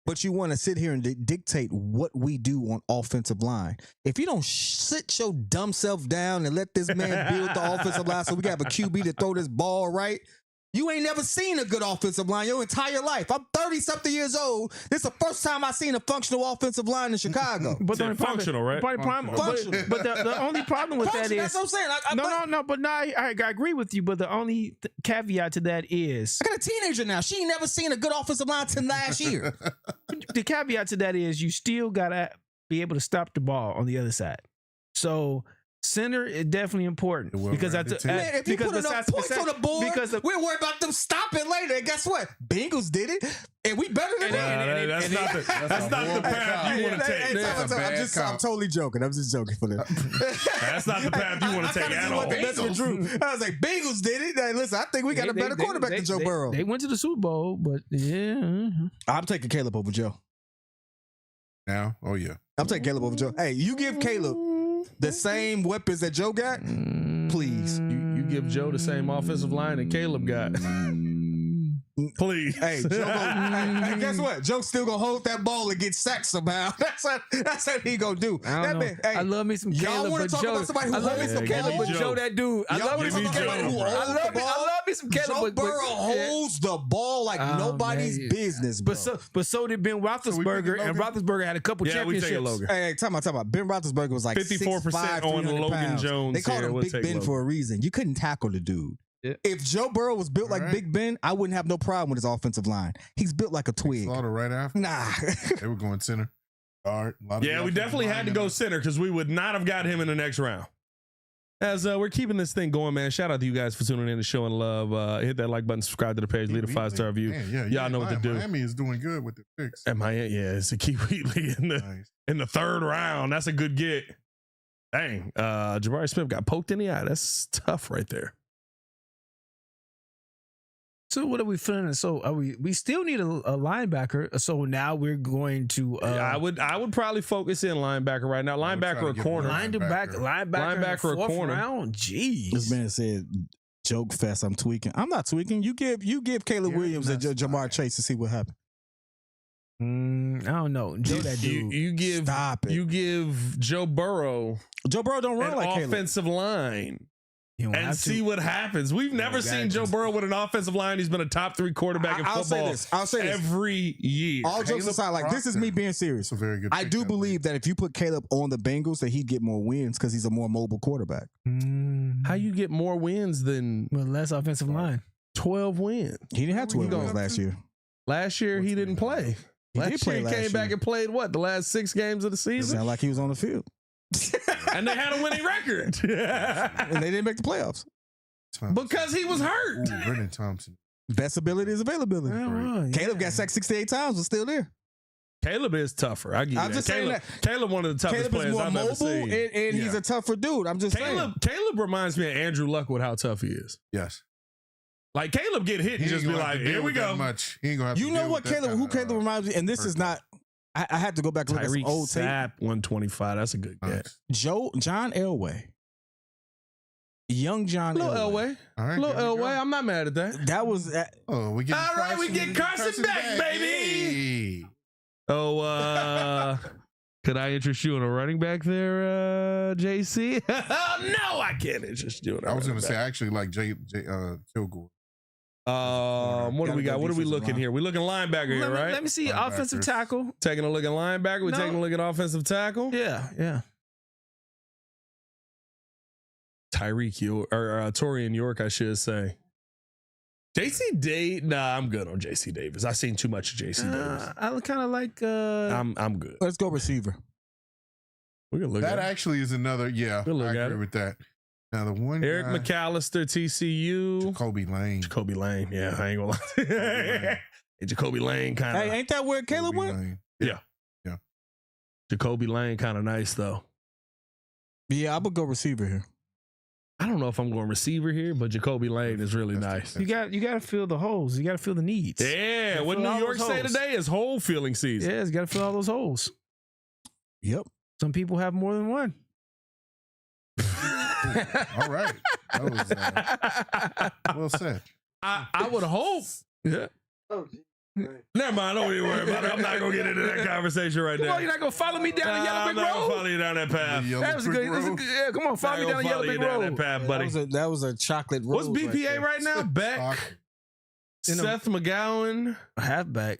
But you want to sit here and dictate what we do on offensive line. If you don't sit your dumb self down and let this man build the offensive line so we can have a QB to throw this ball right, you ain't never seen a good offensive line your entire life. I'm 30-something years old. This is the first time I seen a functional offensive line in Chicago. But the functional, right? Functional. But the only problem with that is... That's what I'm saying. No. But I agree with you. But the only caveat to that is... I got a teenager now. She ain't never seen a good offensive line till last year. The caveat to that is you still got to be able to stop the ball on the other side. So... Center is definitely important because if you put enough points on the board, we're worried about them stopping later. And guess what? Bengals did it, and we better than them. That's not the path you want to take. I'm totally joking. I'm just joking for this. That's not the path you want to take at all. That's what Drew. I was like, Bengals did it. Hey, listen, I think we got a better quarterback than Joe Burrow. They went to the Super Bowl, but yeah, I'm taking Caleb over Joe. Now, oh yeah, I'm taking Caleb over Joe. Hey, you give Caleb the same weapons that Joe got, please. You give Joe the same offensive line that Caleb got. Please. Hey, Joe hey, guess what? Joe's still gonna hold that ball and get sacked somehow. That's what he gonna do. I love me some Caleb, but Joe. I love me some Caleb, but Joe, that dude. I love me some Caleb. I love me some Caleb. Joe Burrow holds the ball like nobody's business, bro. But so did Ben Roethlisberger, and Roethlisberger had a couple championships. Hey, talking about Ben Roethlisberger was like 54% on Logan Jones. They called him Big Ben for a reason. You couldn't tackle the dude. Yeah. If Joe Burrow was built like Big Ben, I wouldn't have no problem with his offensive line. He's built like a twig. Slaughter right after. Nah. They were going center. Guard. Yeah, we definitely had to go center because we would not have got him in the next round. As we're keeping this thing going, man, shout out to you guys for tuning in and showing love. Hit that like button, subscribe to the page, leave a 5-star review. Y'all know what to do. Miami is doing good with the picks. At Miami, it's a Key Wheatley in the third round. That's a good get. Dang, Jabari Smith got poked in the eye. That's tough right there. So what are we feeling? So are we still need a linebacker. So now we're going to I would probably focus in linebacker right now. Linebacker or corner. Linebacker or corner. Round. Jeez. This man said joke fest. I'm tweaking. I'm not tweaking. You give Caleb Williams and Jamar Chase to see what happens. I don't know. Joe, that dude. Stop it. You give Joe Burrow. Joe Burrow don't run like offensive line. And see what happens. We've never seen Joe Burrow with an offensive line. He's been a top 3 quarterback in football. I'll say this every year. All jokes aside, like this is me being serious. A very good I do believe that if you put Caleb on the Bengals, that he'd get more wins because he's a more mobile quarterback. How you get more wins than less offensive line? 12 wins. He didn't have 12 wins last year. Last year he didn't play. Last year he came back and played the last 6 games of the season? Sound like he was on the field. And they had a winning record. And they didn't make the playoffs. Because he was hurt. Brennan Thompson. Best ability is availability. Caleb got sacked 68 times, but still there. Caleb is tougher. I give you that. Caleb one of the toughest players I've ever seen. And he's a tougher dude. I'm just saying. Caleb reminds me of Andrew Luck with how tough he is. Yes. Like Caleb get hit and just be like, here we go. Much. He ain't gonna have you know what Caleb reminds me, and this is not. I had to go back and look at some old tape. 125. That's a good get. John Elway. Young John Elway. All right, Little Elway. I'm not mad at that. That was we get Carson back, baby. Hey. Oh, could I interest you in a running back there, JC? No, I can't interest you in a running back. I was going to say, I actually like Kilgore. What do we got? What are we looking here? We're looking linebacker here, right? Let me see. Offensive tackle. Taking a look at linebacker. We're taking a look at offensive tackle. Yeah. Tyreek York or Torian York, I should say. JC Davis. Nah, I'm good on JC Davis. I've seen too much of JC Davis. I kind of like. I'm good. Let's go receiver. We're gonna look that. At actually is another. Yeah, we'll I agree with that. Now the one Eric McAllister, TCU. Jacoby Lane. Yeah, I ain't gonna lie. Jacoby Lane kind of. Hey, ain't that where Caleb went? Yeah. Jacoby Lane kind of nice though. Yeah, I would go receiver here. I don't know if I'm going receiver here, but Jacoby Lane is really nice. You got to fill the holes. You got to fill the needs. Yeah, what New York say today is hole filling season. Yeah, you got to fill all those holes. Yep. Some people have more than one. All right. That was well said. I would hope. Yeah. Oh, Never mind. Don't even worry about it. I'm not gonna get into that conversation right now. Come on, you're not gonna follow me down the yellow brick I'm not gonna road. follow you down that path. That was a good. Yeah, come on, follow me down the yellow brick road. That path, buddy. That was a chocolate What's rose BPA right now? Beck, Seth McGowan, halfback,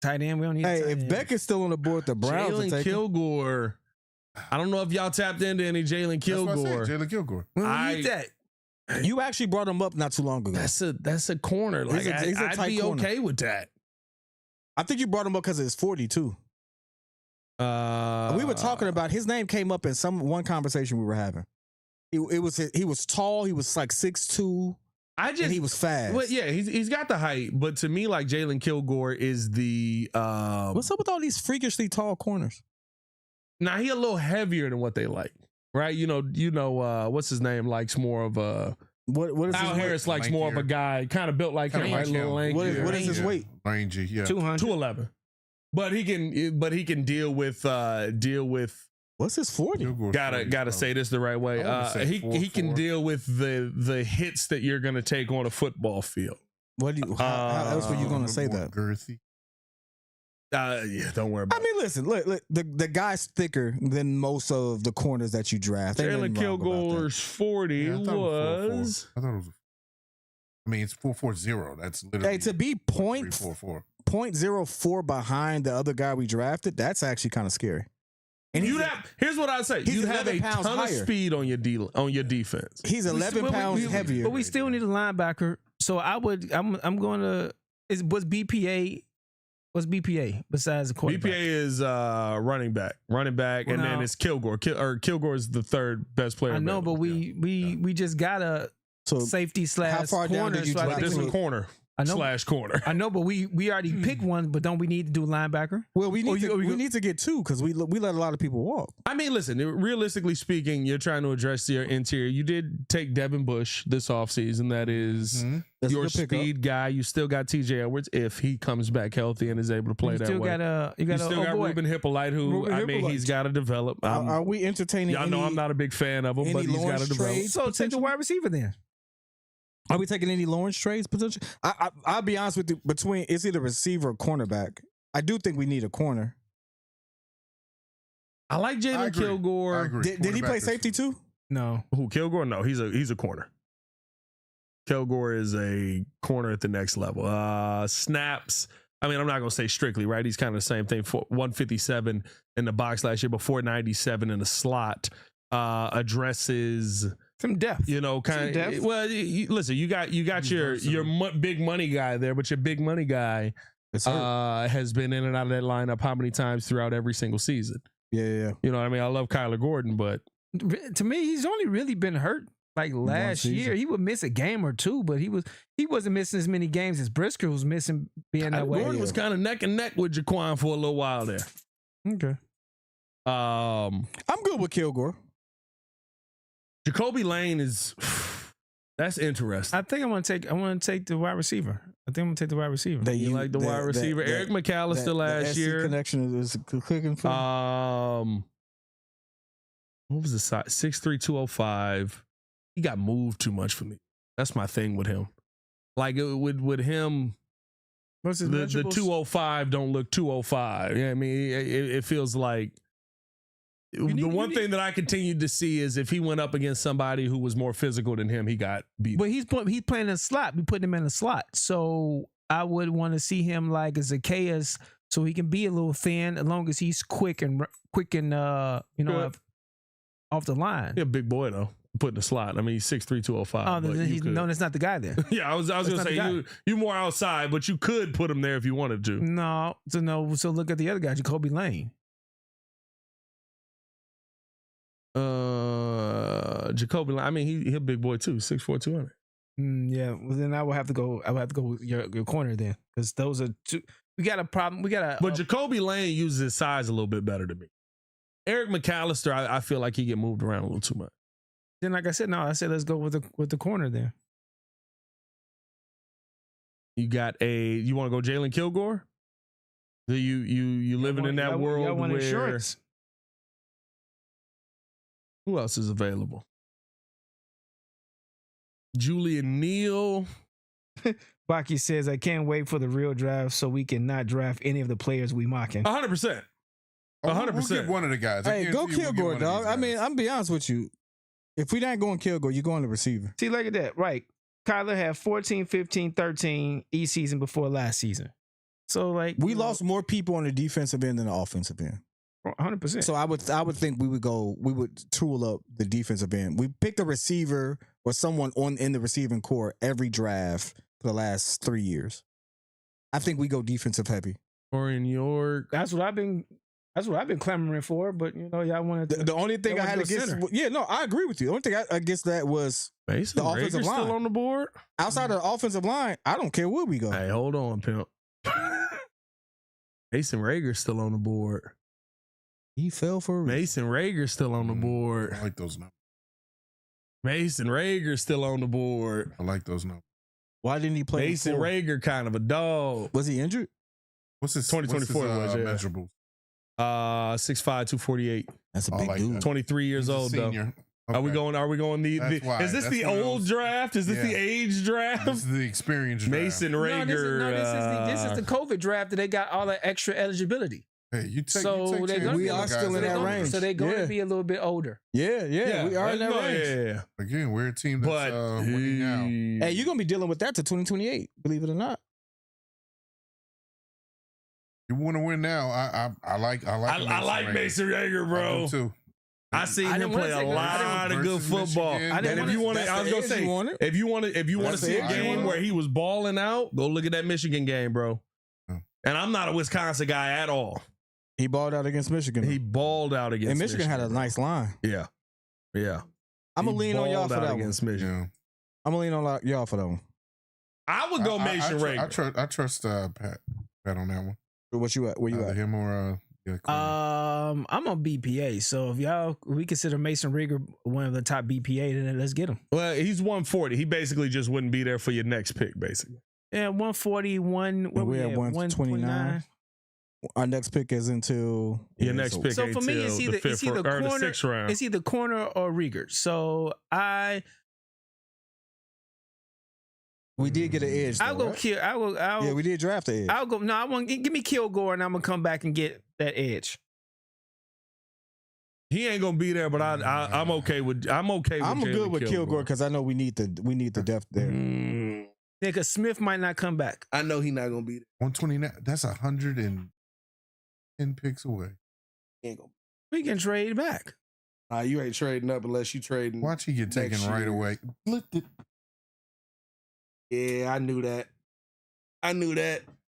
tight end. We don't need. Hey, tight if end. Beck is still on the board, the Browns will Jalen take him. Kilgore. I don't know if y'all tapped into any Jalen Kilgore. Jalen Kilgore. we don't need that. You actually brought him up not too long ago. That's a corner. Like He's a I'd tight be corner. okay with that. I think you brought him up because it's 40 too. We were talking about his name came up in one conversation we were having. He was tall. He was like 6'2". And he was fast. Well, yeah, he's got the height, but to me, like Jalen Kilgore is the. What's up with all these freakishly tall corners? Now he a little heavier than what they like, right? You know, what's his name likes more of a. What is Al his Harris weight? likes more of a guy kind of built like him, right? Little lanky. What is his weight? Rangy, yeah. 200. 211. But he can deal with What's his 40? gotta say this the right way. He can deal with the hits that you're gonna take on a football field. How else were you gonna say that? Girthy. Yeah, don't worry about I mean, listen, look, the guy's thicker than most of the corners that you draft. it. Jalen Kilgore's 40 Yeah, I thought it was. I thought it was. I mean, it's 440. That's literally. Hey, to be 344. 0.04 behind the other guy we drafted, that's actually kind of scary. And Here's what I say: he's you have a 11 pounds ton of higher. speed on your defense. he's 11 pounds heavier. But we still need a linebacker. So I'm going to. What's BPA? What's BPA besides the quarterback? BPA is running back, and then it's Kilgore. Kilgore is the third best player. I know, but we just got a safety / how far down corner. did you So I drop think This to? is corner I know. / corner. I know, but we already picked one. But don't we need to do linebacker? Well, we need to get two because we let a lot of people walk. I mean, listen, realistically speaking, you're trying to address your interior. You did take Devin Bush this offseason. That is your speed guy. You still got TJ Edwards if he comes back healthy and is able to play that way. You still got Ruben Hippolyte, who he's got to develop. Are we entertaining? Y'all know I'm not a big fan of him, but he's got to develop. So take the wide receiver then. Are we taking any Lawrence trades potentially? I'll be honest with you. Between it's either receiver or cornerback. I do think we need a corner. I like Jalen Kilgore. Did he play safety too? No. Who, Kilgore? No, he's a corner. Kilgore is a corner at the next level. Snaps. I mean, I'm not going to say strictly, right? He's kind of the same thing. 157 in the box last year, but 497 in the slot. Addresses some depth. You know, kind of. Well, listen, you got your big money guy there, but your big money guy has been in and out of that lineup how many times throughout every single season? Yeah. You know what I mean? I love Kyler Gordon, but to me, he's only really been hurt. Like last year, he would miss a game or two, but he wasn't missing as many games as Brisker was missing being that way. Gordon was kind of neck and neck with Jaquan for a little while there. Okay. I'm good with Kilgore. Jacoby Lane that's interesting. I think I want to take the wide receiver. You like the wide receiver? Eric McAllister last year. Connection is clicking for. What was the size? 6'3", 205. He got moved too much for me. That's my thing with him. Like with him, the 205 don't look 205. Yeah, I mean, it feels like the one thing that I continued to see is if he went up against somebody who was more physical than him, he got beat. But he's playing in a slot. We put him in a slot, so I would want to see him like a Zacchaeus, so he can be a little thin as long as he's quick and off the line. Yeah, big boy though. Put in the slot. I mean, he's 6'3", 205. Oh, no, that's not the guy then. Yeah, I was gonna say you more outside, but you could put him there if you wanted to. No. So look at the other guy, Jacoby Lane. Jacoby Lane. I mean, he's a big boy too, 6'4", 200. Yeah. Well, then I would have to go with your corner then, because those are two. We got a problem. But Jacoby Lane uses his size a little bit better than me. Eric McAllister, I feel like he get moved around a little too much. Then, like I said, no, I said let's go with the corner there. You got you want to go Jalen Kilgore? Do you living in that world y'all want where insurance? Who else is available? Julian Neal. Baki says, I can't wait for the real draft so we can not draft any of the players we mocking. 100%. 100%. We'll get one of the guys. Hey, go Kilgore, dog. I mean, I'm be honest with you. If we not going Kilgore, you're going to receiver. See, look at that. Right. Kyler had 14, 15, 13 each season before last season. So, like, we lost more people on the defensive end than the offensive end. 100%. So I would think we would tool up the defensive end. We picked a receiver or someone in the receiving core every draft for the last 3 years. I think we go defensive heavy. Orion York. That's what I've been clamoring for, but y'all wanted to, the only thing I had against I agree with you. The only thing against that was Mason the offensive Rager's line. Still on the board. Outside of the offensive line, I don't care where we go. Hey, hold on, pimp. Mason Rager's still on the board. He fell for a reason. Mason Rager's still on the board. I like those numbers. Mason Rager's still on the board. I like those numbers. Why didn't he play? Mason Rager kind of a dog. Was he injured? What's his 2024 was, yeah. measurables? 6'5", 248. That's a I big like dude. that. 23 years He's a old though. senior. Are we Okay. going is this the old draft? Is this the age draft? This is the experience draft. Mason Rager. This is the COVID draft that they got all that extra eligibility. Hey, you take We are still in that range. So they're going to be a little bit older. Yeah, we are in that range. Yeah. Again, we're a team that's winning now. Hey, you're gonna be dealing with that to 2028. Believe it or not. You want to win now. I like Mason Rager, bro. I do too. I seen him play a lot of good football. And if you want to, I was gonna say, if you want to see a game where he was balling out, go look at that Michigan game, bro. And I'm not a Wisconsin guy at all. He balled out against Michigan. He balled out against Michigan. And Michigan had a nice line. Yeah. I'm gonna lean on y'all for that against one. Michigan. I'm gonna lean on y'all for that one. I would go Mason Rager. I trust Pat on that one. What you at? Where you at? Him or I'm on BPA. So if we consider Mason Rager one of the top BPA, then let's get him. Well, he's 140. He basically just wouldn't be there for your next pick, basically. Yeah, 141. What we at 129. Our next pick is until your next pick. So for me, it's either corner, the 6th round. It's either corner or Rieger. So we did get an edge. I'll go kill. Yeah, we did draft the edge. I'll go. No, I want give me Kilgore, and I'm gonna come back and get that edge. He ain't gonna be there, but I'm okay with. I'm good with Kilgore because I know we need the depth there. Yeah, because Smith might not come back. I know he's not gonna be there. 129. That's 110 picks away. We can trade back. You ain't trading up unless you trading. Watch he get taken right away. Yeah, I knew that.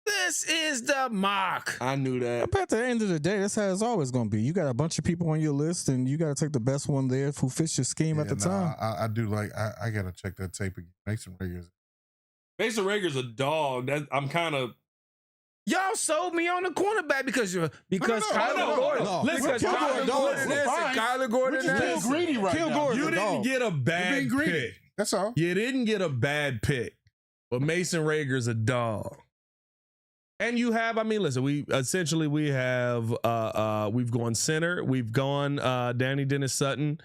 This is the mock. I knew that. But at the end of the day, that's how it's always going to be. You got a bunch of people on your list, and you got to take the best one there who fits your scheme at the time. I do like. I got to check that tape again. Mason Rager's a dog. I'm kind of. Y'all sold me on the cornerback because Kyler Gordon. No. Listen, Kyler Gordon. You're being greedy right now. You didn't get a bad pick. That's all. You didn't get a bad pick, but Mason Rager's a dog. And you have, listen, we've gone center, we've gone Danny Dennis Sutton,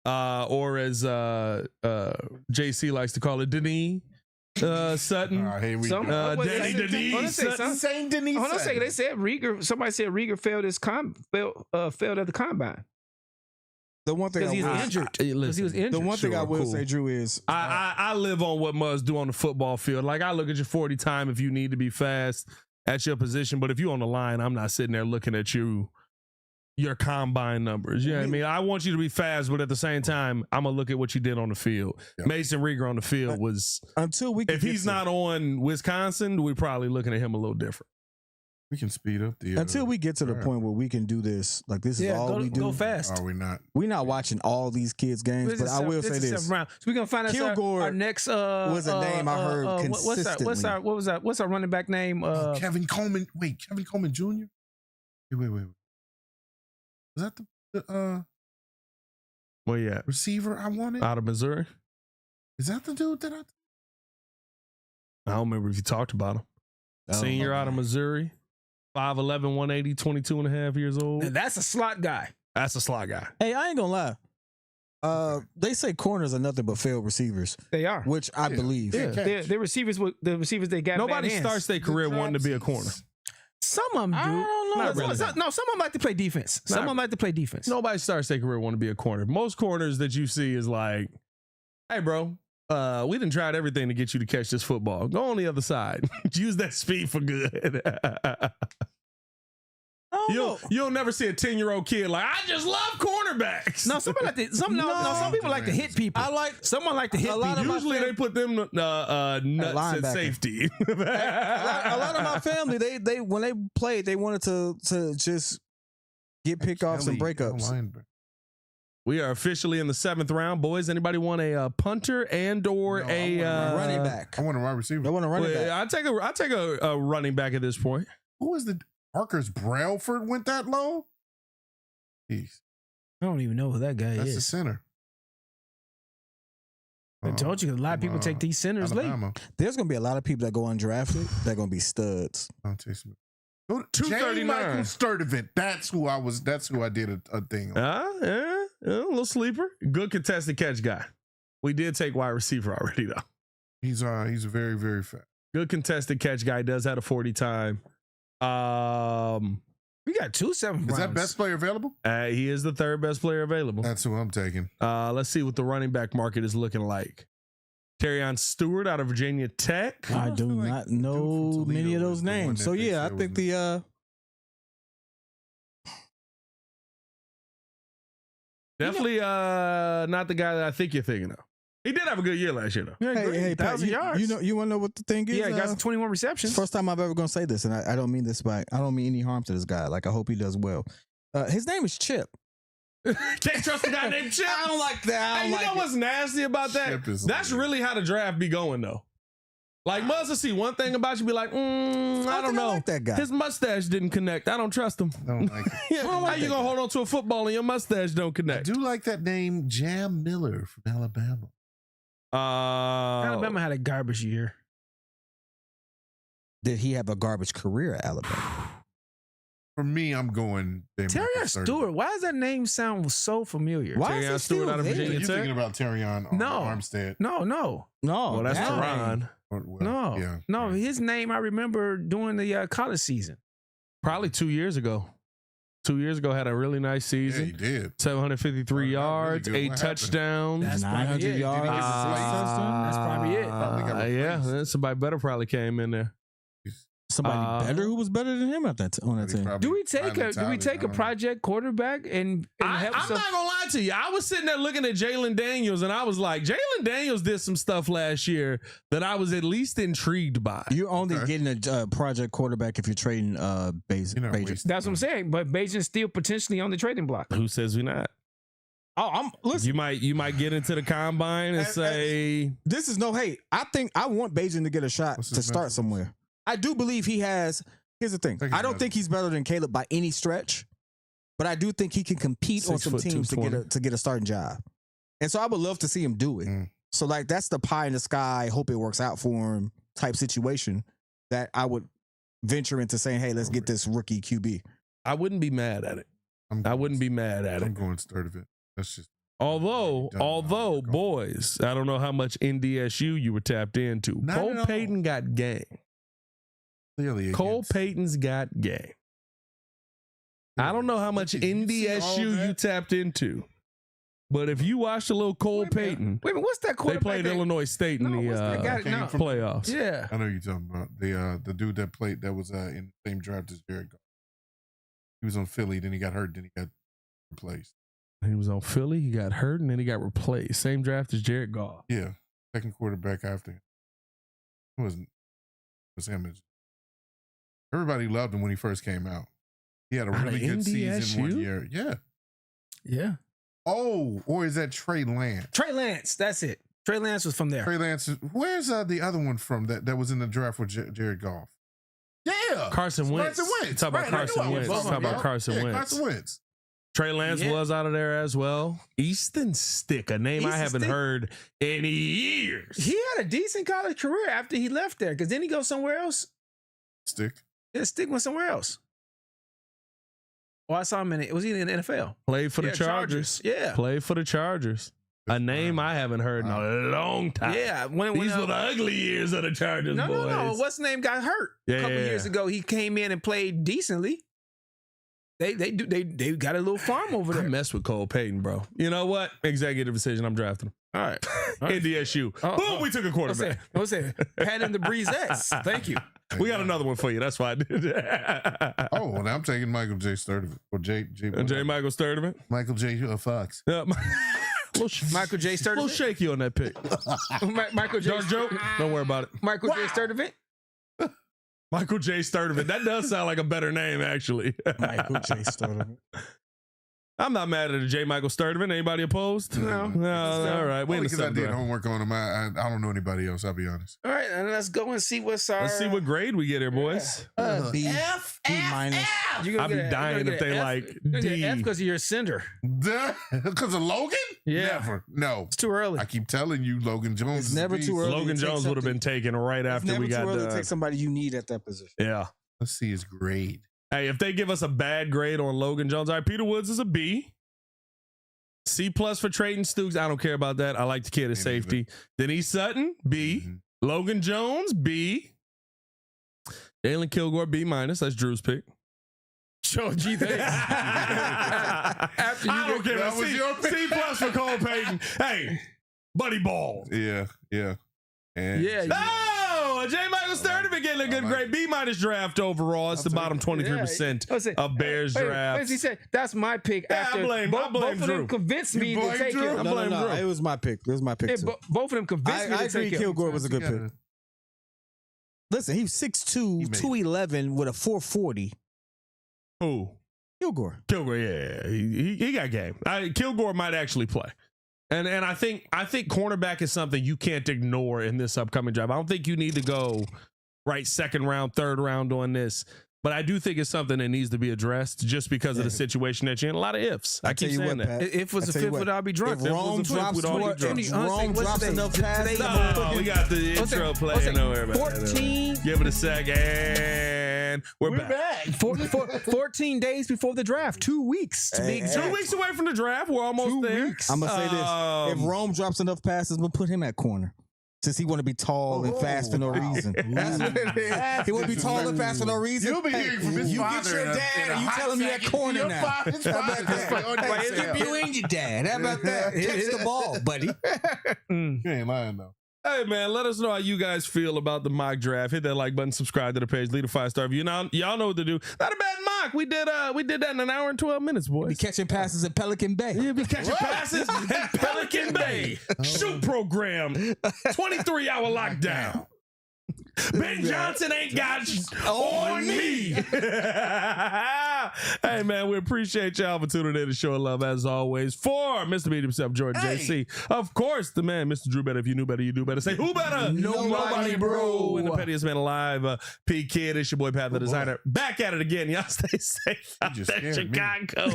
or as JC likes to call it, Denis Sutton. Here we go. Danny Denis Sutton. Same Denis Hold on a second. They said Rieger. Somebody said Rieger failed at the combine. The one thing because he was injured. Because he was injured. The one thing I will say, Drew, is I live on what must do on the football field. Like I look at your 40 time if you need to be fast at your position, but if you're on the line, I'm not sitting there looking at your combine numbers. You know what I mean? I want you to be fast, but at the same time, I'm gonna look at what you did on the field. Yep. Mason Rieger on the field was if he's not on Wisconsin, we're probably looking at him a little different. We can speed up until we get to the point where we can do this. Like this is all we do. Go fast. Are we not? We're not watching all these kids' games, but I will say this: so we're gonna find out our next was a name I heard consistently. What's our running back name? Kevin Coleman. Wait, Kevin Coleman Jr. Wait. Was that the Where you at? receiver I wanted. Out of Missouri? Is that the dude that I don't remember if you talked about him. Senior out of Missouri. 5'11", 180, 22 and a half years old. And that's a slot guy. That's a slot guy. Hey, I ain't gonna lie. They say corners are nothing but failed receivers, They are. which I believe. Yeah. They're receivers with the receivers they got. Nobody bad hands. starts their career wanting to be a corner. Some of them do. I don't know. No, really. some of them like to play defense. Some of them like to play defense. Nobody starts their career wanting to be a corner. Most corners that you see is like, hey, bro, we done tried everything to get you to catch this football. Go on the other side. Use that speed for good. You'll never see a 10-year-old kid like, I just love cornerbacks. No, some people like to hit people. Someone like to hit people. Usually they put them nuts at safety. A lot of my family, they when they played, they wanted to just get pickoffs and breakups. We are officially in the 7th round, boys. Anybody want a punter and or a running back? I want a wide receiver. I want a running back. I take a running back at this point. Who is the Parker's Brailford went that low? Jeez. I don't even know who that guy That's is. the center. I told you, a lot of people take these centers Alabama. late. There's gonna be a lot of people that go undrafted. They're gonna be studs. Go to 239. Michael Sturdivant. That's who I did a thing on. Yeah, a little sleeper. Good contested catch guy. We did take wide receiver already though. He's a very, very fast. Good contested catch guy. Does have a 40 time. We got 2 7 rounds. Is that best player available? He is the 3rd best player available. That's who I'm taking. Let's see what the running back market is looking like. Terrion Stewart out of Virginia Tech. I do not know many of those names. So yeah, I think Definitely not the guy that I think you're thinking of. He did have a good year last year, though. Hey, Pat, 1,000 yards. You want to know what the thing is? Yeah, he got some 21 receptions. First time I've ever gonna say this, and I don't mean this by I don't mean any harm to this guy. Like I hope he does well. His name is Chip. Can't trust a guy named Chip. I don't like that. Hey, you know what's nasty about that? That's really how the draft be going, though. Like, Muzz will see one thing about you, be like, I don't know. Like that guy. His mustache didn't connect. I don't trust him. I don't like it. How you gonna hold on to a football and your mustache don't I connect? do like that name, Jam Miller from Alabama. Alabama had a garbage year. Did he have a garbage career at Alabama? For me, I'm going Terrion Stewart. Why does that name sound so familiar? Why Terrion is he Stewart still out of there? Virginia You're Tech? thinking about Terrion Armstead. No. Well, that's that Teron. name. No. His name I remember during the college season. Probably 2 years ago. 2 years ago, had a really nice Yeah, season. he did. 753 yards, really good. 8 What happened? touchdowns. That's 900 yards. That's probably it. Probably got Yeah, replaced. somebody better probably came in there. Somebody better who was better than him at that on that team. Do we take a project quarterback and I'm have not gonna lie to you. I was sitting there looking at Jalen Daniels, and I was like, Jalen Daniels did some stuff last year that I was at least intrigued by. You're only getting a project quarterback if you're trading Bajan. That's what I'm saying. But Bajan's still potentially on the trading block. Who says we're not? Oh, listen. You might get into the combine and say This is no hate. I want Bajan to get a shot to start somewhere. I do believe he has. Here's the thing. I don't think he's better than Caleb by any stretch, but I do think he can compete on some teams to get a starting job. And so I would love to see him do it. So like that's the pie in the sky, hope it works out for him type situation that I would venture into saying, hey, let's get this rookie QB. I wouldn't be mad at it. I'm going to start of it. That's just. Although, boys, I don't know how much NDSU you were tapped into. Cole Payton got game. Clearly, Cole Payton's got game. I don't know how much NDSU you tapped into, but if you watched a little Cole Payton, wait a minute, what's that quarterback? They played Illinois State in the playoffs. Yeah, I know you're talking about the dude that played that was in the same draft as Jared Goff. He was on Philly, then he got hurt, then he got replaced. He was on Philly, he got hurt, and then he got replaced. Same draft as Jared Goff. Yeah, second quarterback after him. It was him. Everybody loved him when he first came out. He had a really good season 1 year. Yeah. Yeah. Oh, or is that Trey Lance? Trey Lance, that's it. Trey Lance was from there. Trey Lance. Where's the other one from that was in the draft with Jared Goff? Yeah. Carson Wentz. Carson Wentz. Talk about Carson Wentz. Talk about Carson Wentz. Carson Wentz. Trey Lance was out of there as well. Easton Stick, a name I haven't heard in years. He had a decent college career after he left there, because then he go somewhere else. Stick. Yeah, Stick went somewhere else. Oh, I saw him was he in the NFL? Played for the Chargers. Yeah. Played for the Chargers. A name I haven't heard in a long time. Yeah. These were the ugly years of the Chargers, boys. No. What's his name got hurt a couple years ago. He came in and played decently. They got a little farm over there. I mess with Cole Payton, bro. You know what? Executive decision. I'm drafting him. All right. NDSU. Boom, we took a quarterback. What's that? Had him the Breezettes. Thank you. We got another one for you. That's why I did. Oh, well, now I'm taking Michael J. Sturdivant. Or J. Michael Sturdivant. Michael J. Fox. Michael J. Sturdivant. A little shaky on that pick. Michael J. Dark joke. Don't worry about it. Michael J. Sturdivant. Michael J. Sturdivant. That does sound like a better name, actually. Michael J. Sturdivant. I'm not mad at a J. Michael Sturdivant. Anybody opposed? No. All right. Only because I did homework on him. I don't know anybody else. I'll be honest. All right, and let's go and see what's our. Let's see what grade we get here, boys. B minus. I'd be dying if they like D. F because of your sender. Because of Logan? Yeah. Never. No. It's too early. I keep telling you, Logan Jones. It's never too early. Logan Jones would have been taken right after we got done. It's never too early to take somebody you need at that position. Yeah. Let's see his grade. Hey, if they give us a bad grade on Logan Jones, all right, Peter Woods is a B. C+ for Trayton Stukes. I don't care about that. I like the kid at safety. Denise Sutton, B. Mm-hmm. Logan Jones, B. Jalen Kilgore, B-. That's Drew's pick. Joe G. Thanks. I don't care. That was your pick. C+ for Cole Payton. Hey, buddy ball. Yeah. And J. Michael Sturdivant getting a good grade. B- draft overall. It's the bottom 23% of Bears draft. As he said, that's my pick. After I blame both of Drew. them convinced me to take Drew? him. No, it was my pick. It was my pick. Yeah, both of them convinced me to take him. Kilgore was a good pick. Listen, he's 6'2", 211 with a 440. Who? Kilgore, yeah. He got game. Kilgore might actually play. And I think cornerback is something you can't ignore in this upcoming draft. I don't think you need to go right second round, third round on this. But I do think it's something that needs to be addressed just because of the situation that you're in. A lot of ifs. I keep saying that. If it was a fifth, would I be drunk? If Rome drops enough passes. No, we got the intro playing. Don't worry about 14. Give it a second. We're back. 14 days before the draft. 2 weeks to be exact. 2 weeks away from the draft. We're almost there. I'm going to say this. If Rome drops enough passes, we'll put him at corner. Since he want to be tall and fast for no reason. That's what it is. He want to be tall and fast for no reason. You'll be hearing from his father. You get your dad and you tell him you're at corner now. How about that? You and your dad. How about that? Catch the ball, buddy. You ain't lying, though. Hey, man, let us know how you guys feel about the mock draft. Hit that like button, subscribe to the page, leave a 5-star review. Now, y'all know what to do. Not a bad mock. We did that in an hour and 12 minutes, boys. Be catching passes at Pelican Bay. Yeah, be catching passes at Pelican Bay. Shoot program. 23-hour lockdown. Ben Johnson ain't got on me. Hey, man, we appreciate y'all for tuning in to Show Love as always. For Mr. Beat himself, Jordan JC. Of course, the man, Mr. Drew Better. If you knew better, you do better. Say, who better? Nobody, bro. And the pettiest man alive, P. Kid. It's your boy, Pat the Designer. Back at it again. Y'all stay safe out there, Chicago.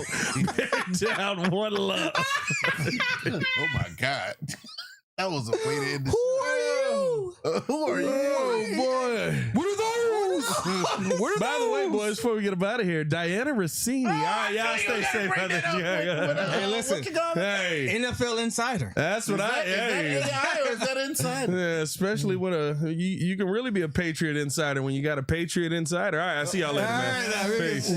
Down one love. Oh, my God. That was a way to end the show. Who are you? Oh, boy. What are those? By the way, boys, before we get up out of here, Diana Rossini. All right, y'all stay safe out there. Hey, listen. Hey. NFL Insider. That's what Is that AI or is that Insider? Yeah, especially when you can really be a Patriot Insider when you got a Patriot Insider. All right, I'll see y'all later, man. Peace.